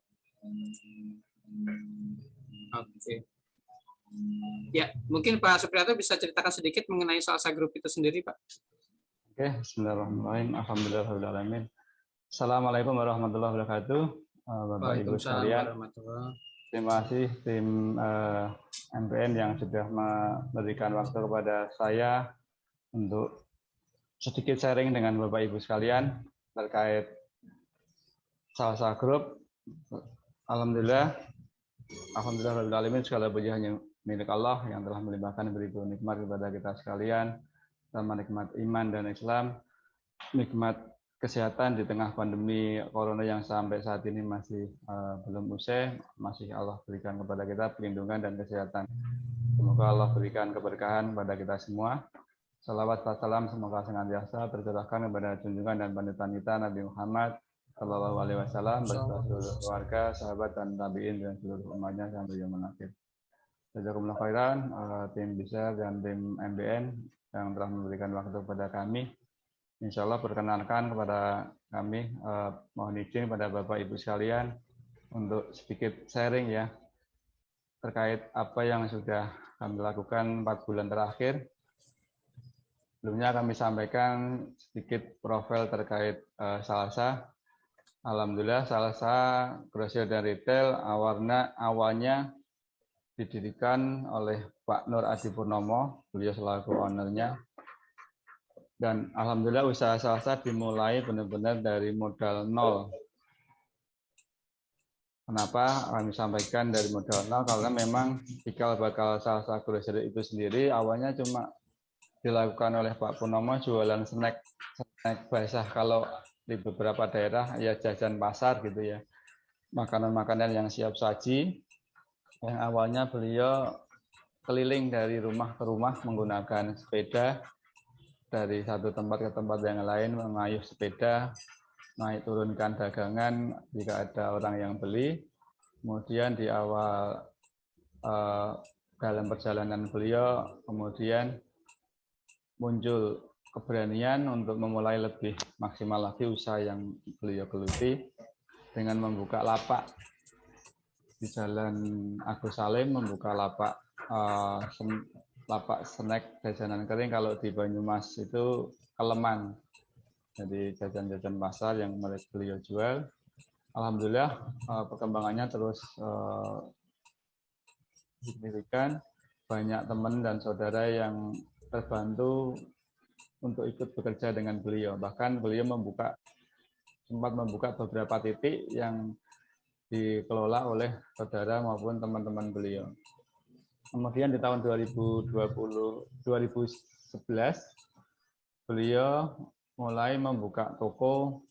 Oke. Ya, mungkin Pak Supriyanto bisa ceritakan sedikit mengenai Salsa Group itu sendiri, Pak. Oke, bismillahirrahmanirrahim. Alhamdulillahirobbilalamin. Assalamualaikum warahmatullahi wabarakatuh. Bapak Ibu sekalian. Terima kasih tim MPN yang sudah memberikan waktu kepada saya untuk sedikit sharing dengan Bapak Ibu sekalian terkait Salsa Group. Alhamdulillahirobbilalamin, segala puji hanya milik Allah yang telah melimpahkan beribu nikmat kepada kita sekalian, sama nikmat iman dan Islam, nikmat kesehatan di tengah pandemi corona yang sampai saat ini masih belum usai, masih Allah berikan kepada kita perlindungan dan kesehatan. Semoga Allah berikan keberkahan kepada kita semua. Salawat dan salam semoga senantiasa tercurahkan kepada junjungan dan panutan kita Nabi Muhammad Shallallahu Alaihi Wasallam beserta seluruh keluarga, sahabat dan tabiin dan seluruh umatnya sampai zaman akhir. Jazakumullah khairan, tim Bisyir dan tim MBN yang telah memberikan waktu kepada kami. Insya Allah perkenalkan kepada kami, mohon izin pada Bapak Ibu sekalian untuk sedikit sharing ya terkait apa yang sudah kami lakukan 4 bulan terakhir. Sebelumnya kami sampaikan sedikit profil terkait Salsa. Alhamdulillah Salsa Grosir dan Retail awalnya didirikan oleh Pak Nur Adi Purnomo, beliau selaku ownernya. Dan alhamdulillah usaha Salsa dimulai benar-benar dari modal nol. Kenapa kami sampaikan dari modal nol? Karena memang cikal bakal Salsa Grosir itu sendiri awalnya cuma dilakukan oleh Pak Purnomo jualan snack basah. Kalau di beberapa daerah ya jajan pasar gitu ya, makanan-makanan yang siap saji. Yang awalnya beliau keliling dari rumah ke rumah menggunakan sepeda dari satu tempat ke tempat yang lain, mengayuh sepeda, naik turunkan dagangan jika ada orang yang beli. Kemudian di awal dalam perjalanan beliau kemudian muncul keberanian untuk memulai lebih maksimal lagi usaha yang beliau geluti dengan membuka lapak di Jalan Agus Salim, membuka lapak snack jajanan kering. Kalau di Banyumas itu Keleman, jadi jajan-jajan pasar yang beliau jual. Alhamdulillah perkembangannya terus signifikan, banyak teman dan saudara yang terbantu untuk ikut bekerja dengan beliau. Bahkan beliau sempat membuka beberapa titik yang dikelola oleh saudara maupun teman-teman beliau. Kemudian di tahun 2011 beliau mulai membuka toko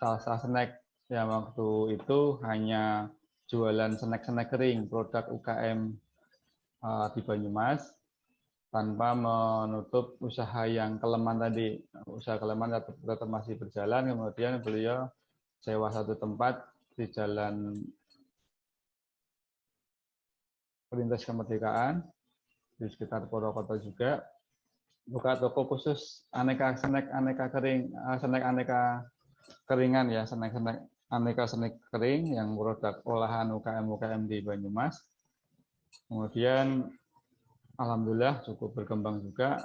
salsa snack yang waktu itu hanya jualan snack-snack kering produk UKM di Banyumas tanpa menutup usaha yang Keleman tadi. Usaha Keleman tetap masih berjalan. Kemudian beliau sewa satu tempat di Jalan Perintis Kemerdekaan di sekitar Purwokerto juga, buka toko khusus aneka snack aneka kering, snack aneka keringan ya, snack aneka snack kering yang produk olahan UKM di Banyumas. Kemudian alhamdulillah cukup berkembang juga.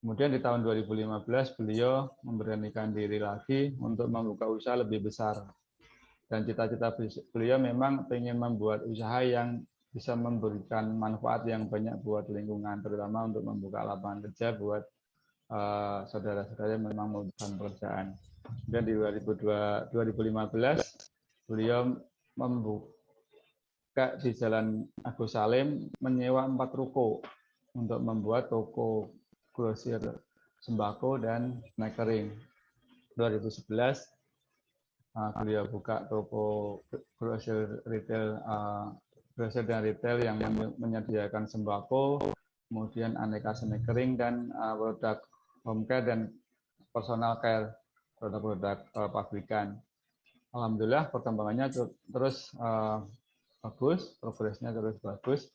Kemudian di tahun 2015 beliau memberanikan diri lagi untuk membuka usaha lebih besar. Dan cita-cita beliau memang ingin membuat usaha yang bisa memberikan manfaat yang banyak buat lingkungan, terutama untuk membuka lapangan kerja buat saudara-saudara yang memang membutuhkan pekerjaan. Dan di 2015 beliau membuka di Jalan Agus Salim, menyewa 4 ruko untuk membuat toko grosir sembako dan snack kering. 2011 beliau buka toko grosir dan retail yang menyediakan sembako, kemudian aneka snack kering dan produk home care dan personal care, produk-produk pabrikan. Alhamdulillah perkembangannya terus bagus, progresnya terus bagus,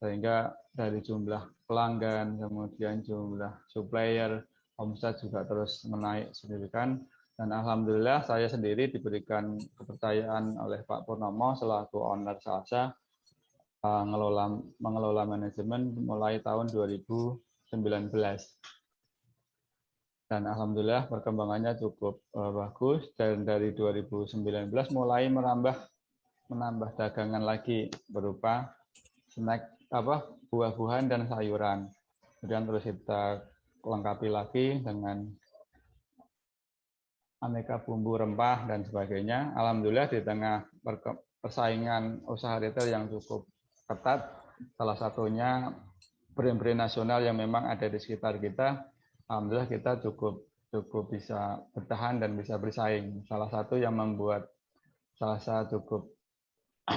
sehingga dari jumlah pelanggan, kemudian jumlah supplier, omset juga terus menaik signifikan. Dan alhamdulillah saya sendiri diberikan kepercayaan oleh Pak Purnomo selaku owner Salsa mengelola manajemen mulai tahun 2019. Dan alhamdulillah perkembangannya cukup bagus, dan dari 2019 mulai menambah dagangan lagi berupa snack buah-buahan dan sayuran. Kemudian terus kita lengkapi lagi dengan aneka bumbu rempah dan sebagainya. Alhamdulillah di tengah persaingan usaha retail yang cukup ketat, salah satunya brand-brand nasional yang memang ada di sekitar kita, alhamdulillah kita cukup bisa bertahan dan bisa bersaing. Salah satu yang membuat Salsa cukup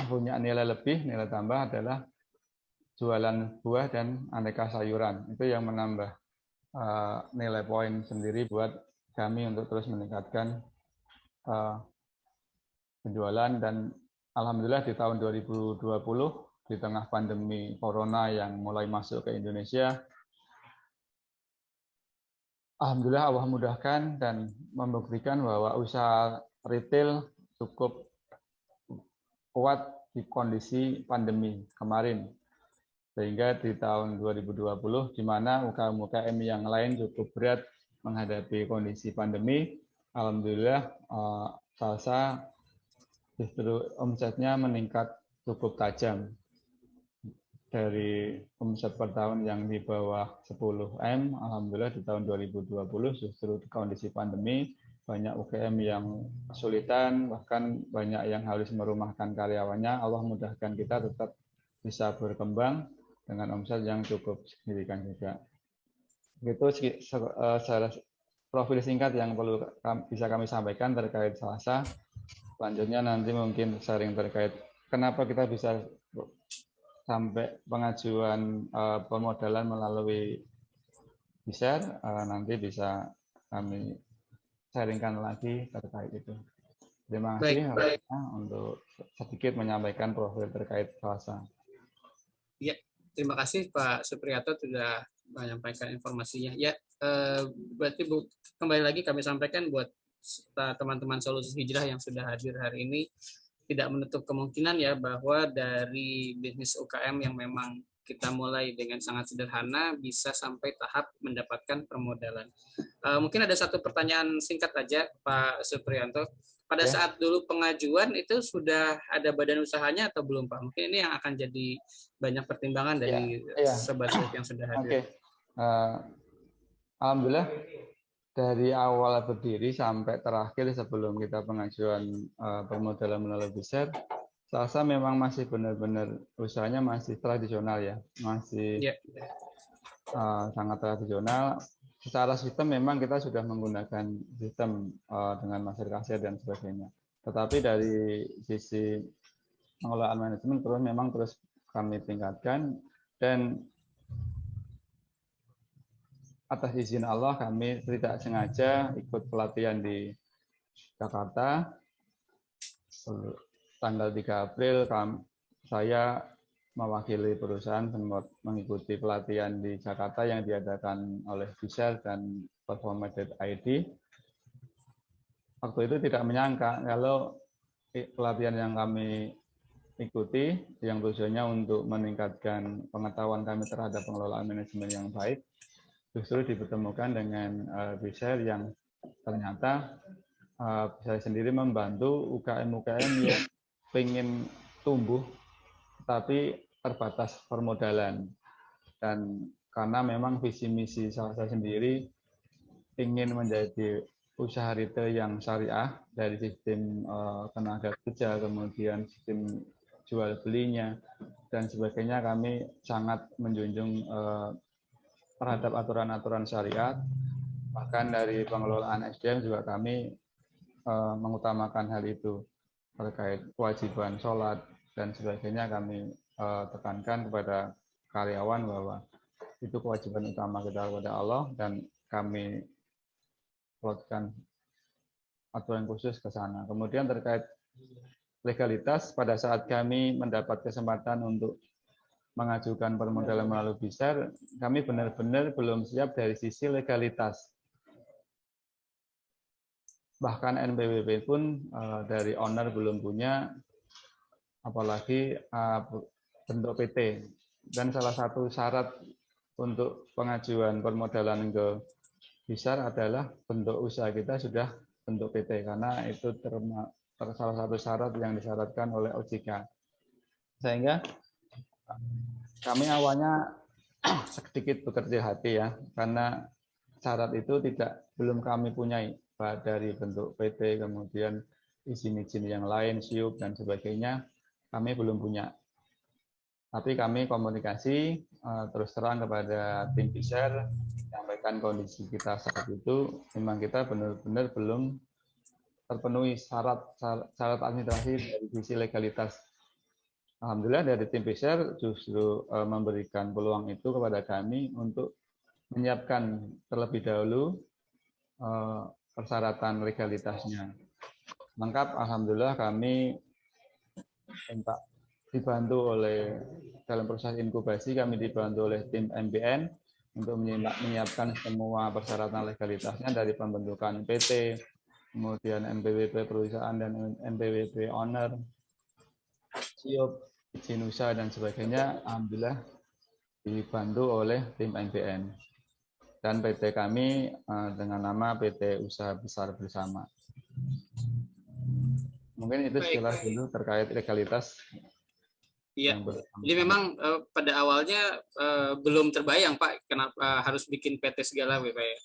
punya nilai lebih, nilai tambah adalah jualan buah dan aneka sayuran. Itu yang menambah nilai poin sendiri buat kami untuk terus meningkatkan penjualan. Dan alhamdulillah di tahun 2020 di tengah pandemi corona yang mulai masuk ke Indonesia, alhamdulillah Allah mudahkan dan membuktikan bahwa usaha retail cukup kuat di kondisi pandemi kemarin. Sehingga di tahun 2020 di mana UKM yang lain cukup berat menghadapi kondisi pandemi, alhamdulillah Salsa justru omsetnya meningkat cukup tajam. Dari omset per tahun yang di bawah 10 M, alhamdulillah di tahun 2020 justru di kondisi pandemi banyak UKM yang kesulitan, bahkan banyak yang harus merumahkan karyawannya. Allah mudahkan kita tetap bisa berkembang dengan omset yang cukup signifikan juga. Itu secara profil singkat yang perlu bisa kami sampaikan terkait Salsa. Selanjutnya nanti mungkin sharing terkait kenapa kita bisa sampai pengajuan permodalan melalui BISER, nanti bisa kami sharingkan lagi terkait itu. Terima kasih untuk sedikit menyampaikan profil terkait Salsa. Ya, terima kasih Pak Supriyato sudah menyampaikan informasinya. Ya, berarti kembali lagi kami sampaikan buat teman-teman Solusi Hijrah yang sudah hadir hari ini, tidak menutup kemungkinan ya bahwa dari bisnis UKM yang memang kita mulai dengan sangat sederhana bisa sampai tahap mendapatkan permodalan. Mungkin ada satu pertanyaan singkat aja Pak Supriyanto. Pada saat dulu pengajuan itu sudah ada badan usahanya atau belum Pak? Mungkin ini yang akan jadi banyak pertimbangan dari sobat yang sudah hadir. Eh, Alhamdulillah dari awal berdiri sampai terakhir sebelum kita pengajuan permodalan melalui BISER, Salsa memang masih benar-benar usahanya masih tradisional ya, masih Ya. sangat tradisional. Secara sistem memang kita sudah menggunakan sistem dengan master kasir dan sebagainya. Tetapi dari sisi pengelolaan manajemen terus kami tingkatkan, dan atas izin Allah kami tidak sengaja ikut pelatihan di Jakarta. Tanggal 3 April saya mewakili perusahaan mengikuti pelatihan di Jakarta yang diadakan oleh BISER dan Performa.id. Waktu itu tidak menyangka kalau pelatihan yang kami ikuti yang tujuannya untuk meningkatkan pengetahuan kami terhadap pengelolaan manajemen yang baik justru dipertemukan dengan BISER yang ternyata saya sendiri membantu UKM-UKM yang ingin tumbuh tapi terbatas permodalan. Dan karena memang visi misi saya sendiri ingin menjadi usaha retail yang syariah dari sistem tenaga kerja, kemudian sistem jual belinya dan sebagainya, kami sangat menjunjung terhadap aturan-aturan syariat. Bahkan dari pengelolaan SDM juga kami mengutamakan hal itu terkait kewajiban sholat dan sebagainya. Kami tekankan kepada karyawan bahwa itu kewajiban utama kita kepada Allah, dan kami plotkan aturan khusus ke sana. Kemudian terkait legalitas, pada saat kami mendapat kesempatan untuk mengajukan permodalan melalui BISER, kami benar-benar belum siap dari sisi legalitas. Bahkan NPWP pun dari owner belum punya, apalagi bentuk PT. Dan salah satu syarat untuk pengajuan permodalan ke BISER adalah bentuk usaha kita sudah bentuk PT, karena itu salah satu syarat yang disyaratkan oleh OJK. Sehingga kami awalnya sedikit bekerja hati ya, karena syarat itu belum kami punyai, dari bentuk PT, kemudian izin-izin yang lain, SIUP dan sebagainya, kami belum punya. Tapi kami komunikasi terus terang kepada tim BISER, menyampaikan kondisi kita saat itu, memang kita benar-benar belum terpenuhi syarat administrasi dari sisi legalitas. Alhamdulillah dari tim BISER justru memberikan peluang itu kepada kami untuk menyiapkan terlebih dahulu persyaratan legalitasnya. Lengkap, alhamdulillah kami dibantu oleh, dalam proses inkubasi kami dibantu oleh tim MBN untuk menyiapkan semua persyaratan legalitasnya, dari pembentukan PT, kemudian NPWP perusahaan dan NPWP owner, SIUP, izin usaha dan sebagainya. Alhamdulillah dibantu oleh tim MBN. Dan PT kami dengan nama PT Usaha Besar Bersama. Mungkin itu sekilas dulu terkait legalitas. Iya. Jadi memang pada awalnya belum terbayang Pak, kenapa harus bikin PT segala Pak ya?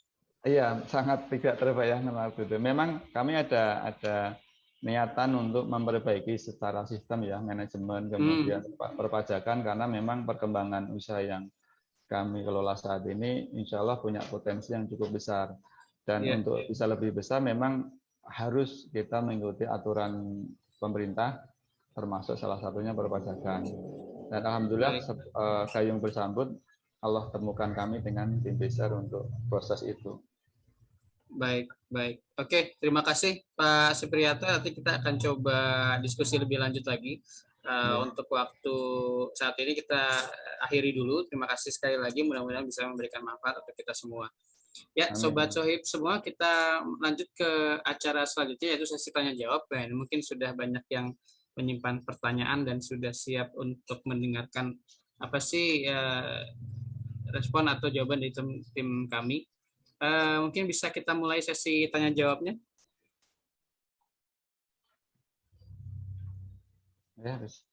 Iya, sangat tidak terbayang waktu itu. Memang kami ada niatan untuk memperbaiki secara sistem ya, manajemen, kemudian perpajakan, karena memang perkembangan usaha yang kami kelola saat ini insya Allah punya potensi yang cukup besar, dan untuk bisa lebih besar memang harus kita mengikuti aturan pemerintah, termasuk salah satunya perpajakan. Dan alhamdulillah gayung bersambut, Allah temukan kami dengan tim BISER untuk proses itu. Baik. Oke, terima kasih Pak Supriyato. Nanti kita akan coba diskusi lebih lanjut lagi. Untuk waktu saat ini kita akhiri dulu. Terima kasih sekali lagi. Mudah-mudahan bisa memberikan manfaat untuk kita semua. Ya, Sobat Sohib semua, kita lanjut ke acara selanjutnya, yaitu sesi tanya jawab. Dan mungkin sudah banyak yang menyimpan pertanyaan dan sudah siap untuk mendengarkan apa sih respon atau jawaban dari tim kami. Mungkin bisa kita mulai sesi tanya jawabnya. Ya, bisa.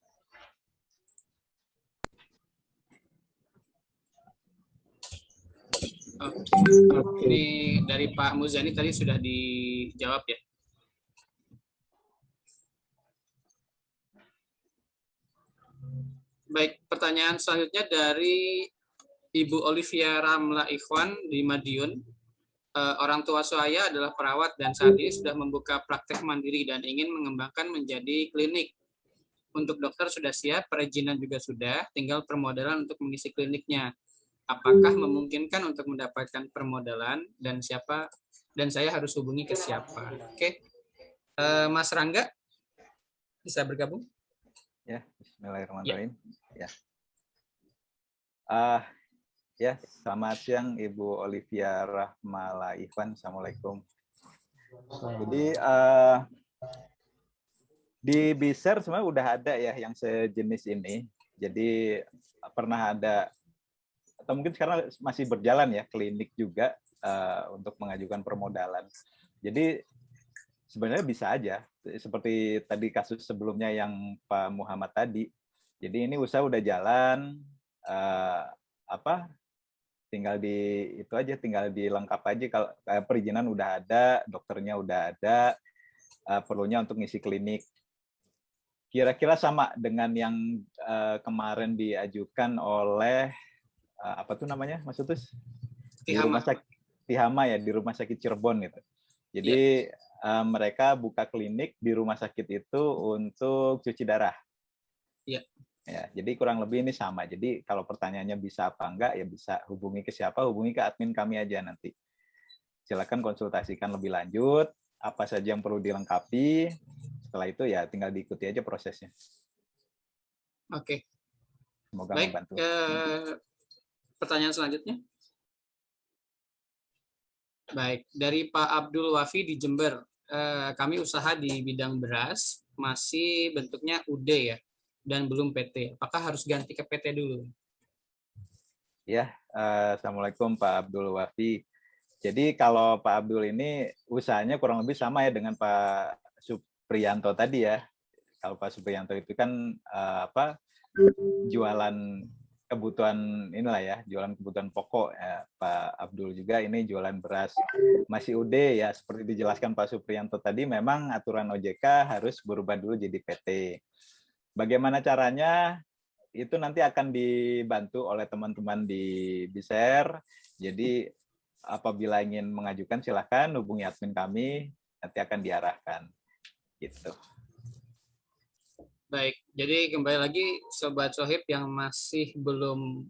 Ini dari Pak Muzani tadi sudah dijawab ya. Baik, pertanyaan selanjutnya dari Ibu Olivia Ramla Ikhwan di Madiun. Orang tua saya adalah perawat dan saat ini sudah membuka praktek mandiri dan ingin mengembangkan menjadi klinik. Untuk dokter sudah siap, perizinan juga sudah, tinggal permodalan untuk mengisi kliniknya. Apakah memungkinkan untuk mendapatkan permodalan dan siapa dan saya harus hubungi ke siapa? Oke, Mas Rangga bisa bergabung? Ya, Bismillahirrahmanirrahim. Ya. Ya, selamat siang Ibu Olivia Rahmala Ikhwan. Assalamualaikum. Jadi di BISER sebenarnya udah ada ya yang sejenis ini. Jadi pernah ada atau mungkin sekarang masih berjalan ya klinik juga untuk mengajukan permodalan. Jadi sebenarnya bisa aja seperti tadi kasus sebelumnya yang Pak Muhammad tadi. Jadi ini usaha udah jalan tinggal tinggal dilengkap aja kalau perizinan udah ada, dokternya udah ada, perlunya untuk ngisi klinik. Kira-kira sama dengan yang kemarin diajukan oleh apa tuh namanya, Mas Utus? Di rumah sakit Tihama ya, di rumah sakit Cirebon gitu. Jadi mereka buka klinik di rumah sakit itu untuk cuci darah. Iya. Ya, jadi kurang lebih ini sama. Jadi kalau pertanyaannya bisa apa enggak, ya bisa hubungi ke siapa, hubungi ke admin kami aja nanti. Silakan konsultasikan lebih lanjut, apa saja yang perlu dilengkapi. Setelah itu ya tinggal diikuti aja prosesnya. Oke. Semoga baik, membantu. Pertanyaan selanjutnya. Baik, dari Pak Abdul Wafi di Jember. Kami usaha di bidang beras, masih bentuknya UD ya, dan belum PT. Apakah harus ganti ke PT dulu? Ya, Assalamualaikum Pak Abdul Wafi. Jadi kalau Pak Abdul ini usahanya kurang lebih sama ya dengan Pak Supriyanto tadi ya. Kalau Pak Supriyanto itu kan jualan kebutuhan inilah ya, jualan kebutuhan pokok. Ya, Pak Abdul juga ini jualan beras. Masih UD ya, seperti dijelaskan Pak Supriyanto tadi, memang aturan OJK harus berubah dulu jadi PT. Bagaimana caranya? Itu nanti akan dibantu oleh teman-teman di BISER. Jadi apabila ingin mengajukan silakan hubungi admin kami, nanti akan diarahkan. Gitu. Baik, jadi kembali lagi Sobat Sohib yang masih belum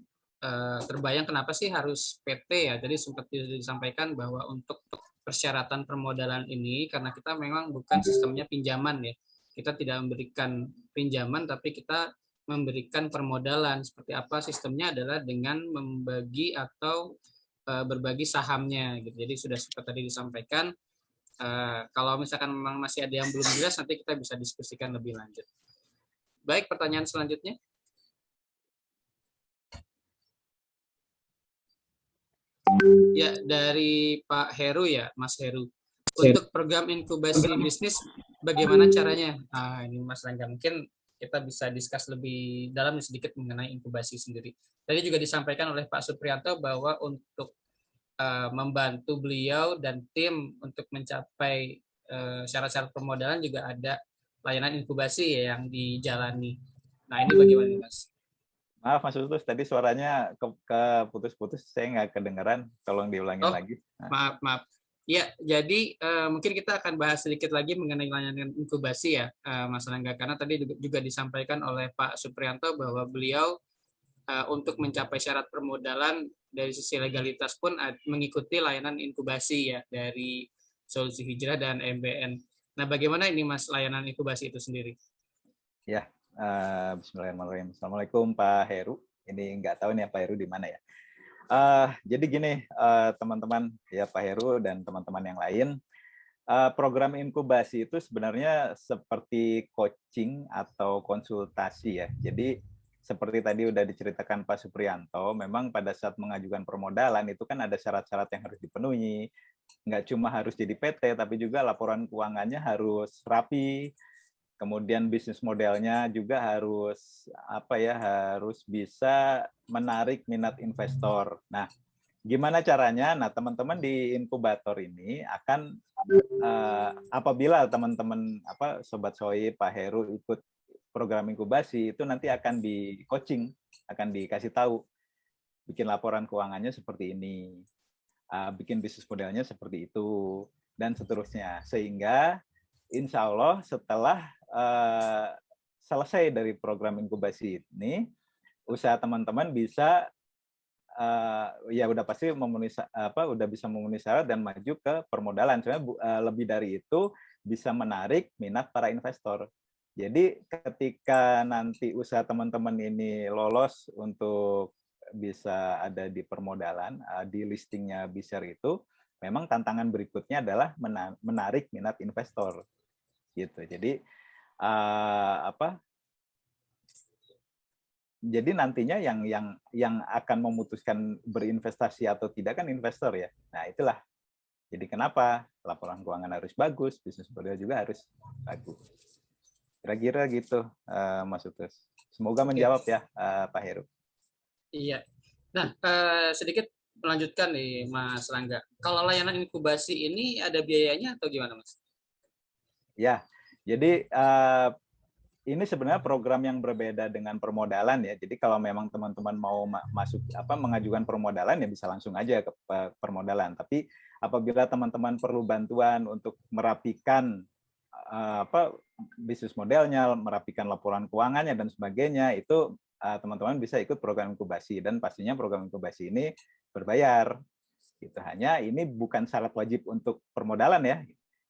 terbayang kenapa sih harus PT ya. Jadi sempat disampaikan bahwa untuk persyaratan permodalan ini karena kita memang bukan sistemnya pinjaman ya. Kita tidak memberikan pinjaman tapi kita memberikan permodalan. Seperti apa sistemnya adalah dengan membagi atau berbagi sahamnya gitu. Jadi sudah sempat tadi disampaikan kalau misalkan memang masih ada yang belum jelas nanti kita bisa diskusikan lebih lanjut. Baik, pertanyaan selanjutnya. Ya, dari Pak Heru ya, Mas Heru. Untuk program inkubasi bisnis, bagaimana caranya? Ini Mas Rangga, mungkin kita bisa diskus lebih dalam sedikit mengenai inkubasi sendiri. Tadi juga disampaikan oleh Pak Supriyanto bahwa untuk membantu beliau dan tim untuk mencapai syarat-syarat permodalan juga ada layanan inkubasi ya yang dijalani. Nah, ini bagaimana, Mas? Maaf, Mas Utus, tadi suaranya keputus-putus, saya nggak kedengeran. Tolong diulangin lagi. Maaf. Ya, jadi mungkin kita akan bahas sedikit lagi mengenai layanan inkubasi ya, Mas Rangga. Karena tadi juga disampaikan oleh Pak Supriyanto bahwa beliau untuk mencapai syarat permodalan dari sisi legalitas pun mengikuti layanan inkubasi ya dari Solusi Hijrah dan MBN. Nah, bagaimana ini Mas layanan inkubasi itu sendiri? Ya, Bismillahirrahmanirrahim. Assalamualaikum Pak Heru. Ini nggak tahu nih Pak Heru di mana ya. Jadi gini teman-teman ya Pak Heru dan teman-teman yang lain, program inkubasi itu sebenarnya seperti coaching atau konsultasi ya. Jadi seperti tadi udah diceritakan Pak Supriyanto, memang pada saat mengajukan permodalan itu kan ada syarat-syarat yang harus dipenuhi. Nggak cuma harus jadi PT, tapi juga laporan keuangannya harus rapi. Kemudian bisnis modelnya juga harus harus bisa menarik minat investor. Nah, Gimana caranya? Nah, teman-teman di inkubator ini akan apabila teman-teman Sobat Sohib, Pak Heru ikut program inkubasi, itu nanti akan di coaching, akan dikasih tahu bikin laporan keuangannya seperti ini, bikin bisnis modelnya seperti itu, dan seterusnya. Sehingga insya Allah setelah selesai dari program inkubasi ini, usaha teman-teman bisa ya udah pasti udah bisa memenuhi syarat dan maju ke permodalan. Sebenarnya lebih dari itu bisa menarik minat para investor. Jadi ketika nanti usaha teman-teman ini lolos untuk bisa ada di permodalan, di listingnya BShare itu, memang tantangan berikutnya adalah menarik minat investor. Gitu. Jadi jadi nantinya yang akan memutuskan berinvestasi atau tidak kan investor ya. Nah, itulah. Jadi kenapa laporan keuangan harus bagus, bisnis model juga harus bagus. Kira-kira gitu, Mas Utus. Semoga menjawab ya, Pak Heru. Iya. Nah, sedikit melanjutkan nih, Mas Rangga. Kalau layanan inkubasi ini ada biayanya atau gimana, Mas? Ya, jadi ini sebenarnya program yang berbeda dengan permodalan ya. Jadi kalau memang teman-teman mau masuk mengajukan permodalan ya bisa langsung aja ke permodalan. Tapi apabila teman-teman perlu bantuan untuk merapikan bisnis modelnya, merapikan laporan keuangannya dan sebagainya, itu teman-teman bisa ikut program inkubasi, dan pastinya program inkubasi ini berbayar. Gitu. Hanya ini bukan syarat wajib untuk permodalan ya.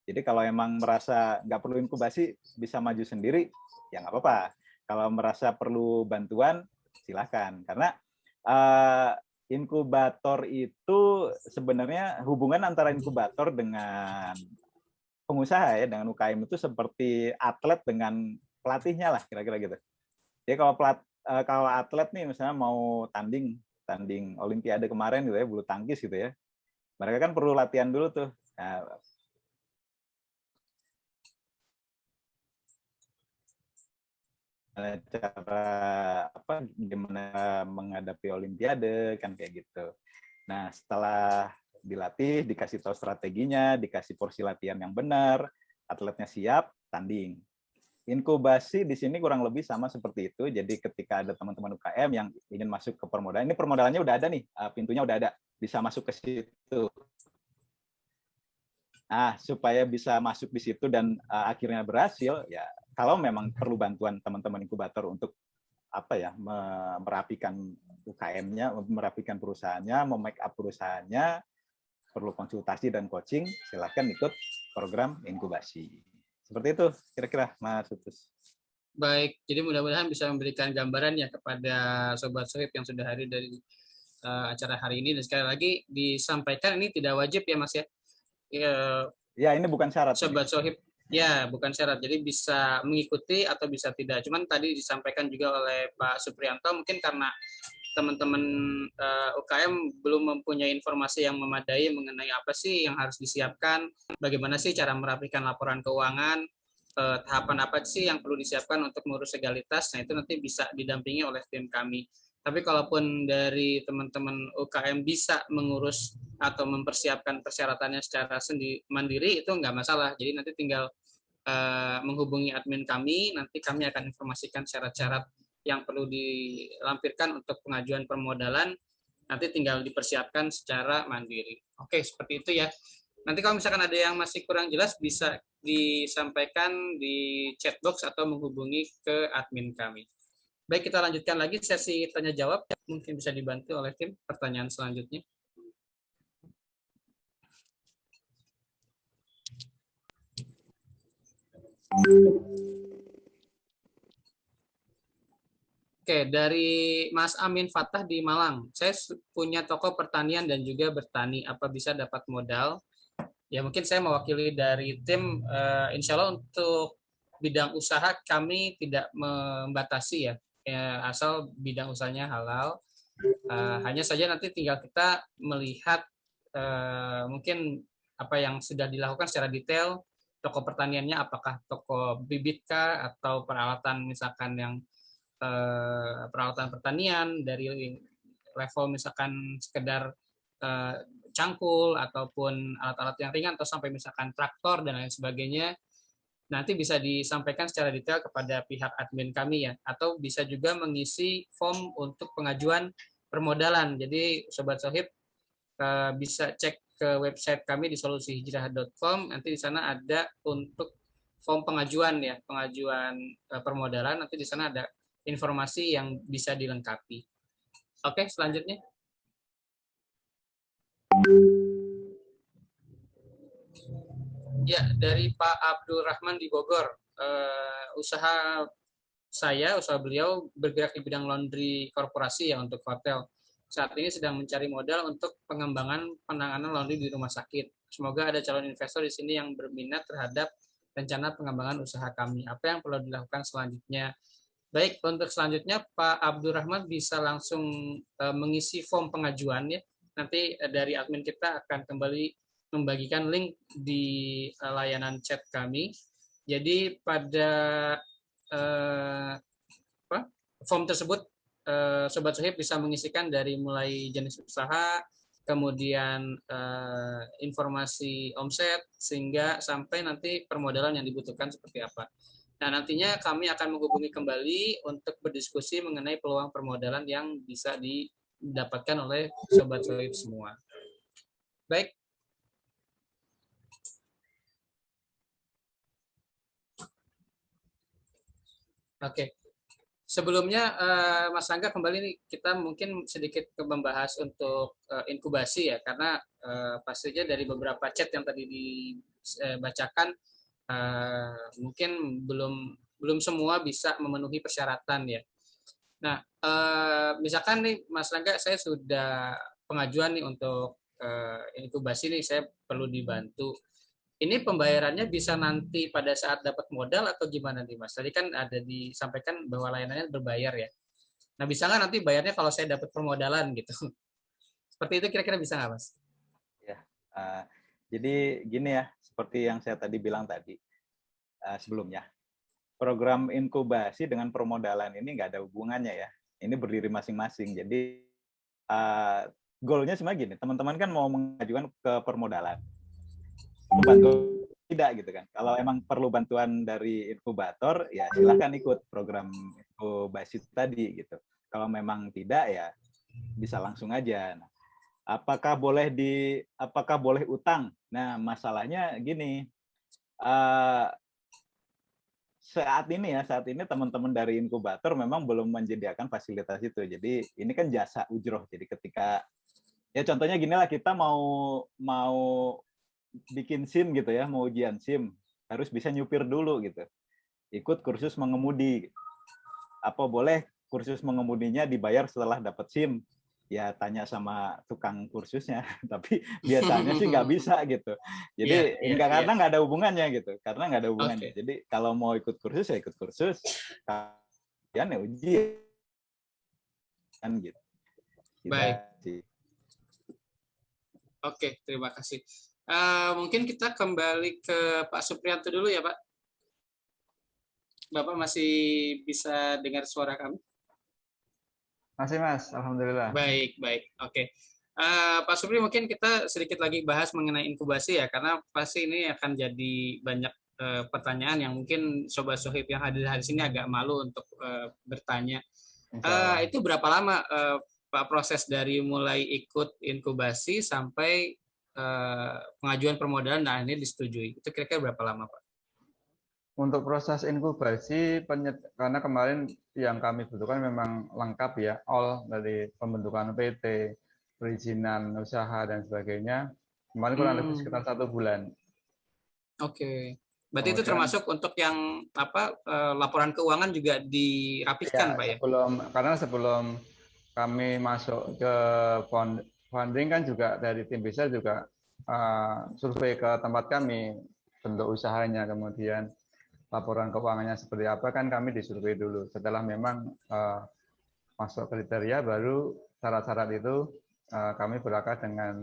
Jadi kalau emang merasa nggak perlu inkubasi, bisa maju sendiri, ya nggak apa-apa. Kalau merasa perlu bantuan, silakan. Karena inkubator itu sebenarnya hubungan antara inkubator dengan pengusaha ya, dengan UKM itu seperti atlet dengan pelatihnya lah, kira-kira gitu. Jadi kalau atlet nih misalnya mau tanding Olimpiade kemarin gitu ya, bulu tangkis gitu ya, mereka kan perlu latihan dulu tuh. Nah, cara gimana menghadapi Olimpiade kan kayak gitu. Nah, setelah dilatih, dikasih tahu strateginya, dikasih porsi latihan yang benar, atletnya siap, tanding. Inkubasi di sini kurang lebih sama seperti itu. Jadi ketika ada teman-teman UKM yang ingin masuk ke permodalan, ini permodalannya udah ada nih, pintunya udah ada, bisa masuk ke situ. Nah, supaya bisa masuk di situ dan akhirnya berhasil, ya kalau memang perlu bantuan teman-teman inkubator untuk merapikan UKM-nya, merapikan perusahaannya, make up perusahaannya, perlu konsultasi dan coaching, silakan ikut program inkubasi. Seperti itu kira-kira, Mas Utus. Baik, jadi mudah-mudahan bisa memberikan gambaran ya kepada Sobat Sohib yang sudah hadir dari acara hari ini. Dan sekali lagi disampaikan ini tidak wajib ya, Mas ya. Ya, ini bukan syarat. Sobat Sohib, ya bukan syarat. Jadi bisa mengikuti atau bisa tidak. Cuman tadi disampaikan juga oleh Pak Suprianto, mungkin karena teman-teman UKM belum mempunyai informasi yang memadai mengenai apa sih yang harus disiapkan, bagaimana sih cara merapikan laporan keuangan, tahapan apa sih yang perlu disiapkan untuk mengurus legalitas. Nah, itu nanti bisa didampingi oleh tim kami. Tapi kalaupun dari teman-teman UKM bisa mengurus atau mempersiapkan persyaratannya secara mandiri, itu nggak masalah. Jadi nanti tinggal menghubungi admin kami, nanti kami akan informasikan syarat-syarat yang perlu dilampirkan untuk pengajuan permodalan, nanti tinggal dipersiapkan secara mandiri. Oke, seperti itu ya. Nanti kalau misalkan ada yang masih kurang jelas, bisa disampaikan di chat box atau menghubungi ke admin kami. Baik, kita lanjutkan lagi sesi tanya-jawab. Mungkin bisa dibantu oleh tim pertanyaan selanjutnya. Oke, dari Mas Amin Fatah di Malang. Saya punya toko pertanian dan juga bertani. Apa bisa dapat modal? Ya, mungkin saya mewakili dari tim. Insya Allah untuk bidang usaha kami tidak membatasi ya. Asal bidang usahanya halal. Hanya saja nanti tinggal kita melihat mungkin apa yang sudah dilakukan secara detail. Toko pertaniannya apakah toko bibit kah atau peralatan misalkan yang peralatan pertanian dari level misalkan sekedar cangkul ataupun alat-alat yang ringan atau sampai misalkan traktor dan lain sebagainya, nanti bisa disampaikan secara detail kepada pihak admin kami ya, atau bisa juga mengisi form untuk pengajuan permodalan. Jadi Sobat Sohib bisa cek ke website kami di solusihijrah.com, nanti di sana ada untuk form pengajuan ya, pengajuan permodalan, nanti di sana ada informasi yang bisa dilengkapi. Oke, selanjutnya. Ya, dari Pak Abdul Rahman di Bogor. Usaha beliau bergerak di bidang laundry korporasi ya untuk hotel. Saat ini sedang mencari modal untuk pengembangan penanganan laundry di rumah sakit. Semoga ada calon investor di sini yang berminat terhadap rencana pengembangan usaha kami. Apa yang perlu dilakukan selanjutnya? Baik, untuk selanjutnya Pak Abdul Rahman bisa langsung mengisi form pengajuan ya. Nanti dari admin kita akan kembali membagikan link di layanan chat kami. Jadi pada form tersebut Sobat Sohib bisa mengisikan dari mulai jenis usaha, kemudian informasi omset, sehingga sampai nanti permodalan yang dibutuhkan seperti apa. Nah, nantinya kami akan menghubungi kembali untuk berdiskusi mengenai peluang permodalan yang bisa didapatkan oleh Sobat Sohib semua. Baik. Oke. Sebelumnya, Mas Rangga kembali nih, kita mungkin sedikit membahas untuk inkubasi ya, karena pastinya dari beberapa chat yang tadi dibacakan, mungkin belum semua bisa memenuhi persyaratan ya. Nah, misalkan nih Mas Rangga, saya sudah pengajuan nih untuk inkubasi nih, saya perlu dibantu. Ini pembayarannya bisa nanti pada saat dapat modal atau gimana nih Mas? Tadi kan ada disampaikan bahwa layanannya berbayar ya. Nah, bisa nggak nanti bayarnya kalau saya dapat permodalan gitu? Seperti itu kira-kira bisa nggak Mas? Ya, jadi gini ya, seperti yang saya tadi bilang tadi sebelumnya. Program inkubasi dengan permodalan ini nggak ada hubungannya ya. Ini berdiri masing-masing. Jadi goalnya sebenarnya gini, teman-teman kan mau mengajukan ke permodalan. Membantu tidak gitu kan. Kalau emang perlu bantuan dari inkubator, ya silahkan ikut program inkubasi tadi gitu. Kalau memang tidak, ya bisa langsung aja. Nah, apakah boleh utang? Nah, masalahnya gini, saat ini teman-teman dari inkubator memang belum menyediakan fasilitas itu. Jadi ini kan jasa ujroh. Jadi ketika ya contohnya gini lah, kita mau bikin SIM gitu ya, mau ujian SIM, harus bisa nyupir dulu gitu. Ikut kursus mengemudi. Apa boleh kursus mengemudinya dibayar setelah dapat SIM? Ya tanya sama tukang kursusnya, tapi biasanya sih nggak bisa gitu. Jadi karena nggak ada hubungannya gitu, karena nggak ada hubungannya. Okay. Jadi kalau mau ikut kursus ya ikut kursus, kalian ya ujian kan gitu. Baik. Oke, terima kasih. Mungkin kita kembali ke Pak Supriyanto dulu ya, Pak. Bapak masih bisa dengar suara kami? Masih, Mas. Alhamdulillah. Baik. Oke. Pak Supri, mungkin kita sedikit lagi bahas mengenai inkubasi ya, karena pasti ini akan jadi banyak pertanyaan yang mungkin Sobat Sohib yang hadir hari sini agak malu untuk bertanya. Itu berapa lama Pak proses dari mulai ikut inkubasi sampai pengajuan permodalan nah ini disetujui? Itu kira-kira berapa lama, Pak? Untuk proses inkubasi, karena kemarin yang kami butuhkan memang lengkap ya, all dari pembentukan PT, perizinan usaha dan sebagainya. Kemarin kurang lebih sekitar 1 bulan. Oke. Berarti itu termasuk untuk yang laporan keuangan juga dirapikan, Pak ya? Karena sebelum kami masuk ke funding kan juga dari tim bisa juga survei ke tempat kami, bentuk usahanya, kemudian laporan keuangannya seperti apa kan kami disurvei dulu. Setelah memang masuk kriteria, baru syarat-syarat itu kami berangkat dengan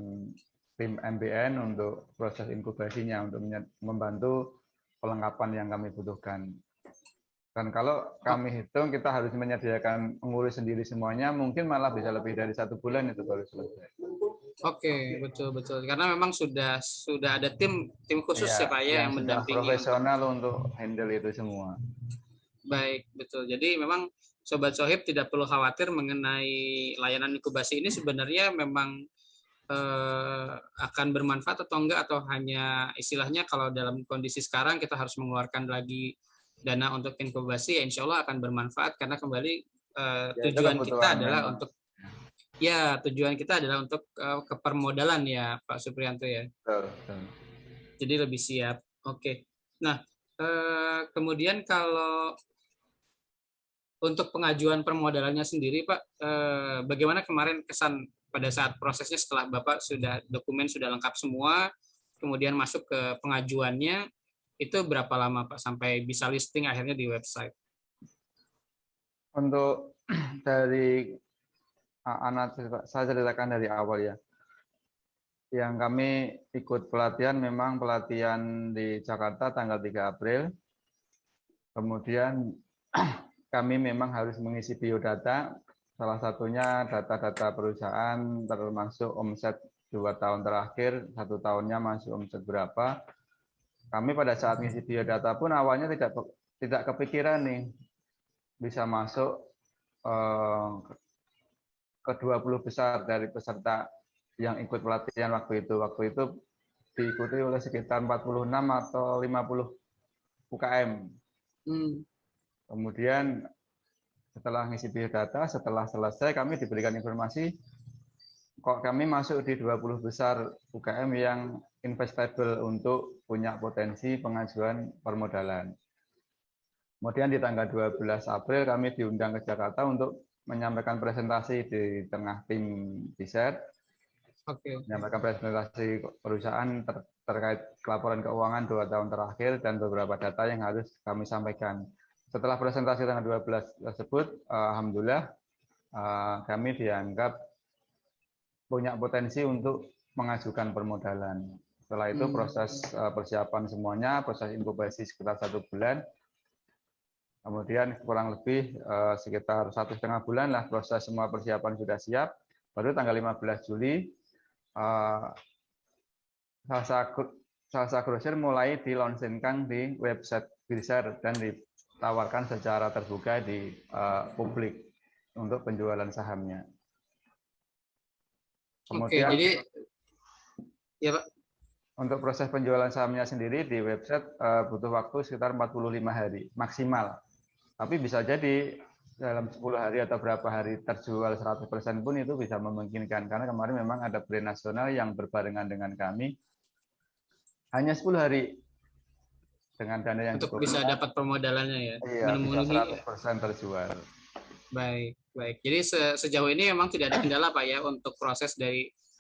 tim MBN untuk proses inkubasinya, untuk membantu pelengkapan yang kami butuhkan. Dan kalau kami hitung kita harus menyediakan mengurus sendiri semuanya, mungkin malah bisa lebih dari 1 bulan itu baru selesai. Oke, betul. Karena memang sudah ada tim khusus ya Pak ya yang sudah mendampingi profesional untuk handle itu semua. Baik, betul. Jadi memang Sobat Sohib tidak perlu khawatir mengenai layanan inkubasi ini, sebenarnya memang akan bermanfaat atau enggak, atau hanya istilahnya kalau dalam kondisi sekarang kita harus mengeluarkan lagi dana untuk inkubasi, ya insya Allah akan bermanfaat karena kembali tujuan kita adalah memang tujuan kita adalah untuk kepermodalan ya Pak Supriyanto ya. Betul. Jadi lebih siap. Oke. Nah, kemudian kalau untuk pengajuan permodalannya sendiri Pak, bagaimana kemarin kesan pada saat prosesnya setelah Bapak dokumen sudah lengkap semua, kemudian masuk ke pengajuannya, itu berapa lama Pak sampai bisa listing akhirnya di website? Untuk dari saya ceritakan dari awal ya. Yang kami ikut pelatihan memang pelatihan di Jakarta tanggal 3 April. Kemudian kami memang harus mengisi biodata, salah satunya data-data perusahaan termasuk omset 2 tahun terakhir, 1 tahunnya masuk omset berapa. Kami pada saat mengisi biodata pun awalnya tidak kepikiran nih bisa masuk ke 20 besar dari peserta yang ikut pelatihan waktu itu. Waktu itu diikuti oleh sekitar 46 atau 50 UKM. Kemudian setelah ngisi biodata, setelah selesai kami diberikan informasi kok kami masuk di 20 besar UKM yang investable untuk punya potensi pengajuan permodalan. Kemudian di tanggal 12 April kami diundang ke Jakarta untuk menyampaikan presentasi di tengah tim DISER. Menyampaikan presentasi perusahaan terkait laporan keuangan 2 tahun terakhir dan beberapa data yang harus kami sampaikan. Setelah presentasi tanggal 12 tersebut, alhamdulillah kami dianggap punya potensi untuk mengajukan permodalan. Setelah itu proses persiapan semuanya, proses inkubasi sekitar 1 bulan. Kemudian kurang lebih sekitar 1,5 bulan lah proses semua persiapan sudah siap. Baru tanggal 15 Juli Salsa Grosir mulai dilaunchingkan di website DISER dan ditawarkan secara terbuka di publik untuk penjualan sahamnya. Kemudian, jadi ya Pak. Untuk proses penjualan sahamnya sendiri di website butuh waktu sekitar 45 hari maksimal. Tapi bisa jadi dalam 10 hari atau berapa hari terjual 100% pun itu bisa memungkinkan. Karena kemarin memang ada brand nasional yang berbarengan dengan kami. Hanya 10 hari dengan dana yang untuk bisa dapat permodalannya ya. Iya, bisa 100% terjual. Baik. Jadi sejauh ini memang tidak ada kendala Pak ya untuk proses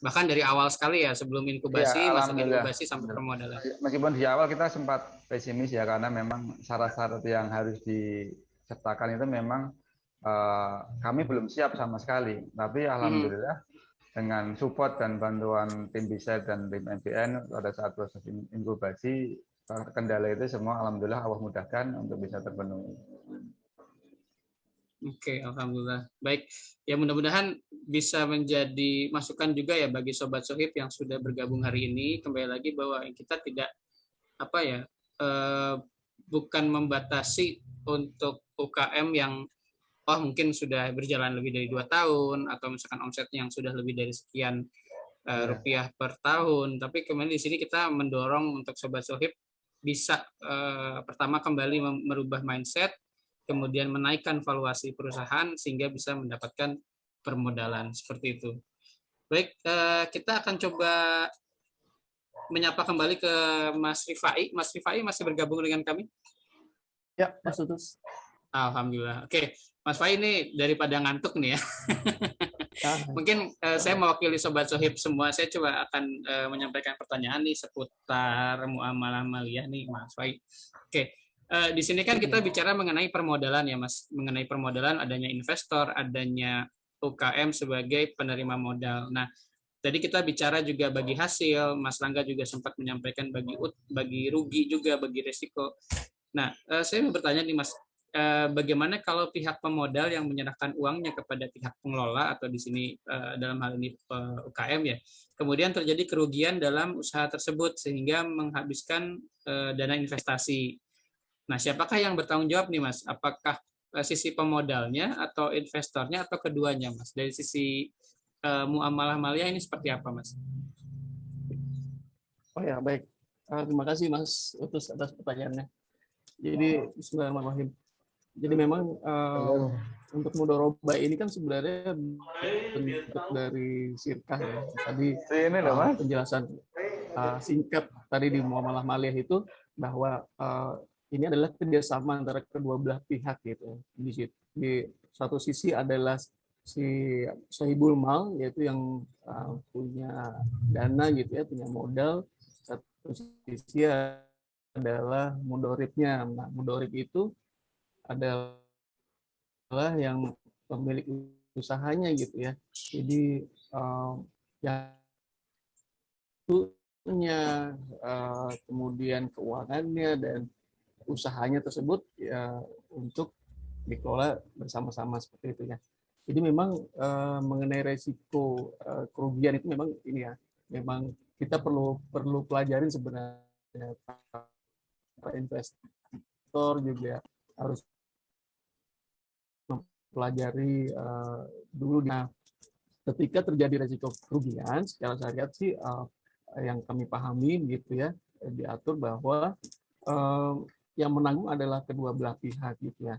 bahkan dari awal sekali ya sebelum inkubasi, masa inkubasi sampai permodalan. Meskipun di awal kita sempat pesimis ya karena memang syarat-syarat yang harus disertakan itu memang kami belum siap sama sekali. Tapi alhamdulillah dengan support dan bantuan tim DISER dan tim MPN pada saat proses inkubasi, kendala itu semua alhamdulillah Allah mudahkan untuk bisa terpenuhi. Oke, alhamdulillah. Baik, ya mudah-mudahan bisa menjadi masukan juga ya bagi Sobat Sohib yang sudah bergabung hari ini. Kembali lagi bahwa kita tidak bukan membatasi untuk UKM yang mungkin sudah berjalan lebih dari 2 tahun atau misalkan omsetnya yang sudah lebih dari sekian rupiah per tahun. Tapi kemudian di sini kita mendorong untuk Sobat Sohib bisa pertama kembali merubah mindset, kemudian menaikkan valuasi perusahaan sehingga bisa mendapatkan permodalan seperti itu. Baik, kita akan coba menyapa kembali ke Mas Rifai. Mas Rifai masih bergabung dengan kami? Ya, Mas Utus. Alhamdulillah. Oke, Mas Rifai ini daripada ngantuk nih ya. Mungkin saya mewakili Sobat Sohib semua, saya coba akan menyampaikan pertanyaan nih seputar muamalah maliyah nih Mas Rifai. Oke. Di sini kan kita bicara mengenai permodalan ya Mas, mengenai permodalan adanya investor, adanya UKM sebagai penerima modal. Nah, tadi kita bicara juga bagi hasil, Mas Rangga juga sempat menyampaikan bagi rugi juga, bagi risiko. Nah, saya mau bertanya nih Mas, bagaimana kalau pihak pemodal yang menyerahkan uangnya kepada pihak pengelola atau di sini dalam hal ini UKM ya, kemudian terjadi kerugian dalam usaha tersebut sehingga menghabiskan dana investasi. Nah, siapakah yang bertanggung jawab nih, Mas? Apakah sisi pemodalnya atau investornya atau keduanya, Mas? Dari sisi muamalah maliyah ini seperti apa, Mas? Oh ya, baik. Terima kasih Mas Utus atas pertanyaannya. Jadi bismillahirrahmanirrahim. Jadi memang untuk mudharabah ini kan sebenarnya bentuk dari sirkah ya. Tadi penjelasan singkat tadi di muamalah maliyah itu bahwa ini adalah kerjasama antara kedua belah pihak gitu. Di satu sisi adalah si sahibul mal, yaitu yang punya dana gitu ya, punya modal. Satu sisi adalah mudoribnya. Nah, mudorib itu adalah yang pemilik usahanya gitu ya. Jadi yang punya kemudian keuangannya dan usahanya tersebut ya untuk dikelola bersama-sama seperti itu ya. Jadi memang mengenai resiko kerugian itu memang ini ya, memang kita perlu pelajarin sebenarnya. Para investor juga harus mempelajari dulu. Nah, ketika terjadi resiko kerugian secara syariat sih yang kami pahami gitu ya, diatur bahwa yang menanggung adalah kedua belah pihak gitu ya.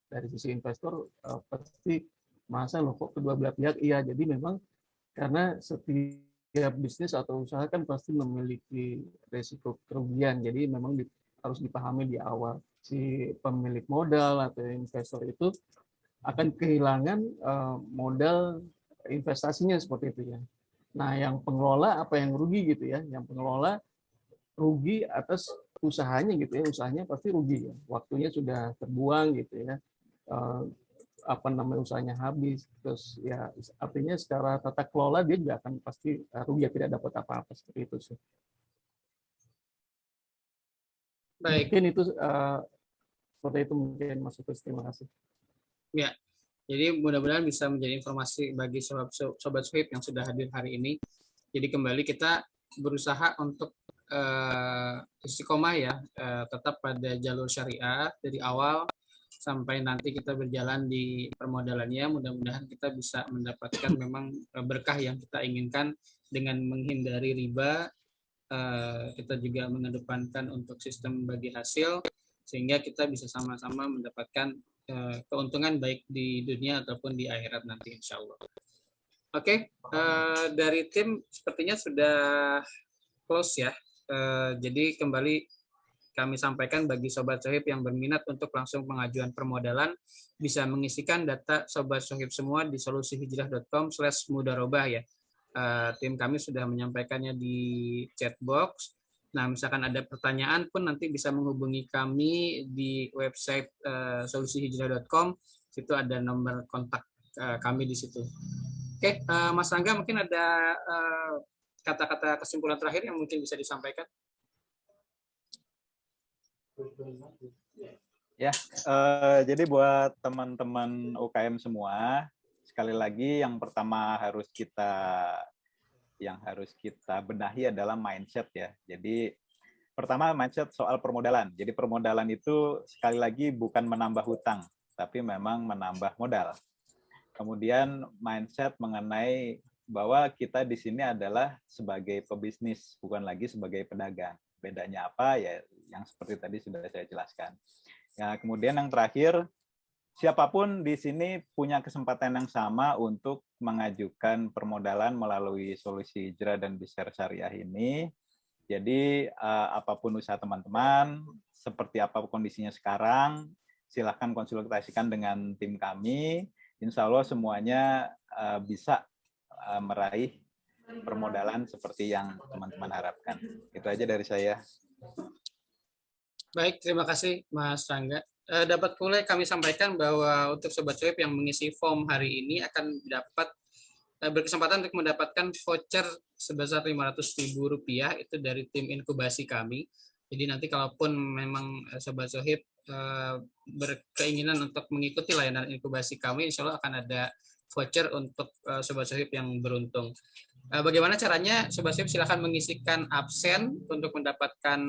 Dari sisi investor pasti masa loh kok kedua belah pihak, iya, jadi memang karena setiap bisnis atau usaha kan pasti memiliki resiko kerugian, jadi memang harus dipahami di awal si pemilik modal atau investor itu akan kehilangan modal investasinya seperti itu ya. Nah, yang pengelola apa yang rugi gitu ya? Yang pengelola rugi atas usahanya gitu ya, usahanya pasti rugi ya. Waktunya sudah terbuang gitu ya. Usahanya habis, terus ya artinya secara tata kelola dia juga akan pasti rugi, ya, tidak dapat apa-apa seperti itu sih. Baik. Mungkin itu seperti itu mungkin Mas Utus, terima kasih. Ya. Jadi mudah-mudahan bisa menjadi informasi bagi sobat Suhib yang sudah hadir hari ini. Jadi kembali kita berusaha untuk istiqomah ya, tetap pada jalur syariah dari awal sampai nanti kita berjalan di permodalannya. Mudah-mudahan kita bisa mendapatkan memang berkah yang kita inginkan dengan menghindari riba. Kita juga mengedepankan untuk sistem bagi hasil sehingga kita bisa sama-sama mendapatkan keuntungan baik di dunia ataupun di akhirat nanti insya Allah. Oke, dari tim sepertinya sudah close ya. Jadi kembali kami sampaikan bagi Sobat Sohib yang berminat untuk langsung pengajuan permodalan bisa mengisikan data Sobat Sohib semua di solusihijrah.com/mudharabah ya. Tim kami sudah menyampaikannya di chat box. Nah, misalkan ada pertanyaan pun nanti bisa menghubungi kami di website solusihijrah.com. Situ ada nomor kontak kami di situ. Oke, Mas Rangga mungkin ada kata-kata kesimpulan terakhir yang mungkin bisa disampaikan. Ya, jadi buat teman-teman UKM semua, sekali lagi yang pertama yang harus kita benahi adalah mindset ya. Jadi pertama mindset soal permodalan. Jadi permodalan itu sekali lagi bukan menambah hutang, tapi memang menambah modal. Kemudian mindset mengenai bahwa kita di sini adalah sebagai pebisnis, bukan lagi sebagai pedagang. Bedanya apa ya? Yang seperti tadi sudah saya jelaskan. Ya, kemudian yang terakhir, siapapun di sini punya kesempatan yang sama untuk mengajukan permodalan melalui solusi hijrah dan Bisyar Syariah ini. Jadi apapun usaha teman-teman, seperti apa kondisinya sekarang, silakan konsultasikan dengan tim kami. Insya Allah semuanya bisa meraih permodalan seperti yang teman-teman harapkan. Itu aja dari saya. Baik, terima kasih Mas Rangga. Dapat pula kami sampaikan bahwa untuk Sobat Sohib yang mengisi form hari ini akan berkesempatan untuk mendapatkan voucher sebesar Rp500.000 itu dari tim inkubasi kami. Jadi nanti kalaupun memang Sobat Sohib berkeinginan untuk mengikuti layanan inkubasi kami, insya Allah akan ada voucher untuk Sobat Sohib yang beruntung. Bagaimana caranya? Sobat Sohib silakan mengisikan absen untuk mendapatkan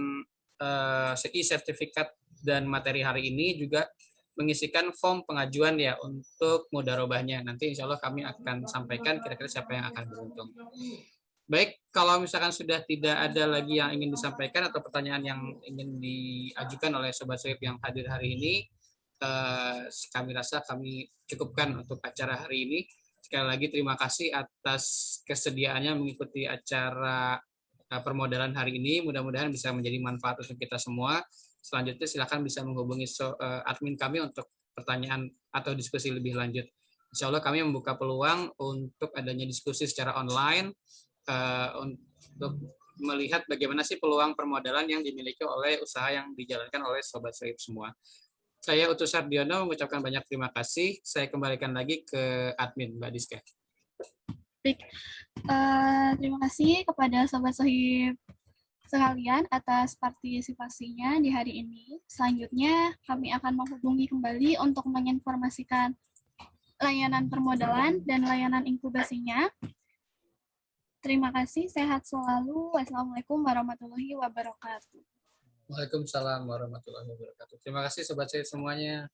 sertifikat dan materi hari ini, juga mengisikan form pengajuan ya untuk mudarobahnya. Nanti insya Allah kami akan sampaikan kira-kira siapa yang akan beruntung. Baik, kalau misalkan sudah tidak ada lagi yang ingin disampaikan atau pertanyaan yang ingin diajukan oleh Sobat Sohib yang hadir hari ini, kami rasa kami cukupkan untuk acara hari ini. Sekali lagi terima kasih atas kesediaannya mengikuti acara permodalan hari ini. Mudah-mudahan bisa menjadi manfaat untuk kita semua. Selanjutnya silakan bisa menghubungi admin kami untuk pertanyaan atau diskusi lebih lanjut. Insya Allah kami membuka peluang untuk adanya diskusi secara online untuk melihat bagaimana sih peluang permodalan yang dimiliki oleh usaha yang dijalankan oleh Sobat Sohib semua. Saya Utus Hardiono mengucapkan banyak terima kasih. Saya kembalikan lagi ke admin, Mbak Diska. Baik, terima kasih kepada Sobat Sohib sekalian atas partisipasinya di hari ini. Selanjutnya kami akan menghubungi kembali untuk menginformasikan layanan permodalan dan layanan inkubasinya. Terima kasih, sehat selalu. Wassalamualaikum warahmatullahi wabarakatuh. Waalaikumsalam warahmatullahi wabarakatuh. Terima kasih Sobat Sohib semuanya.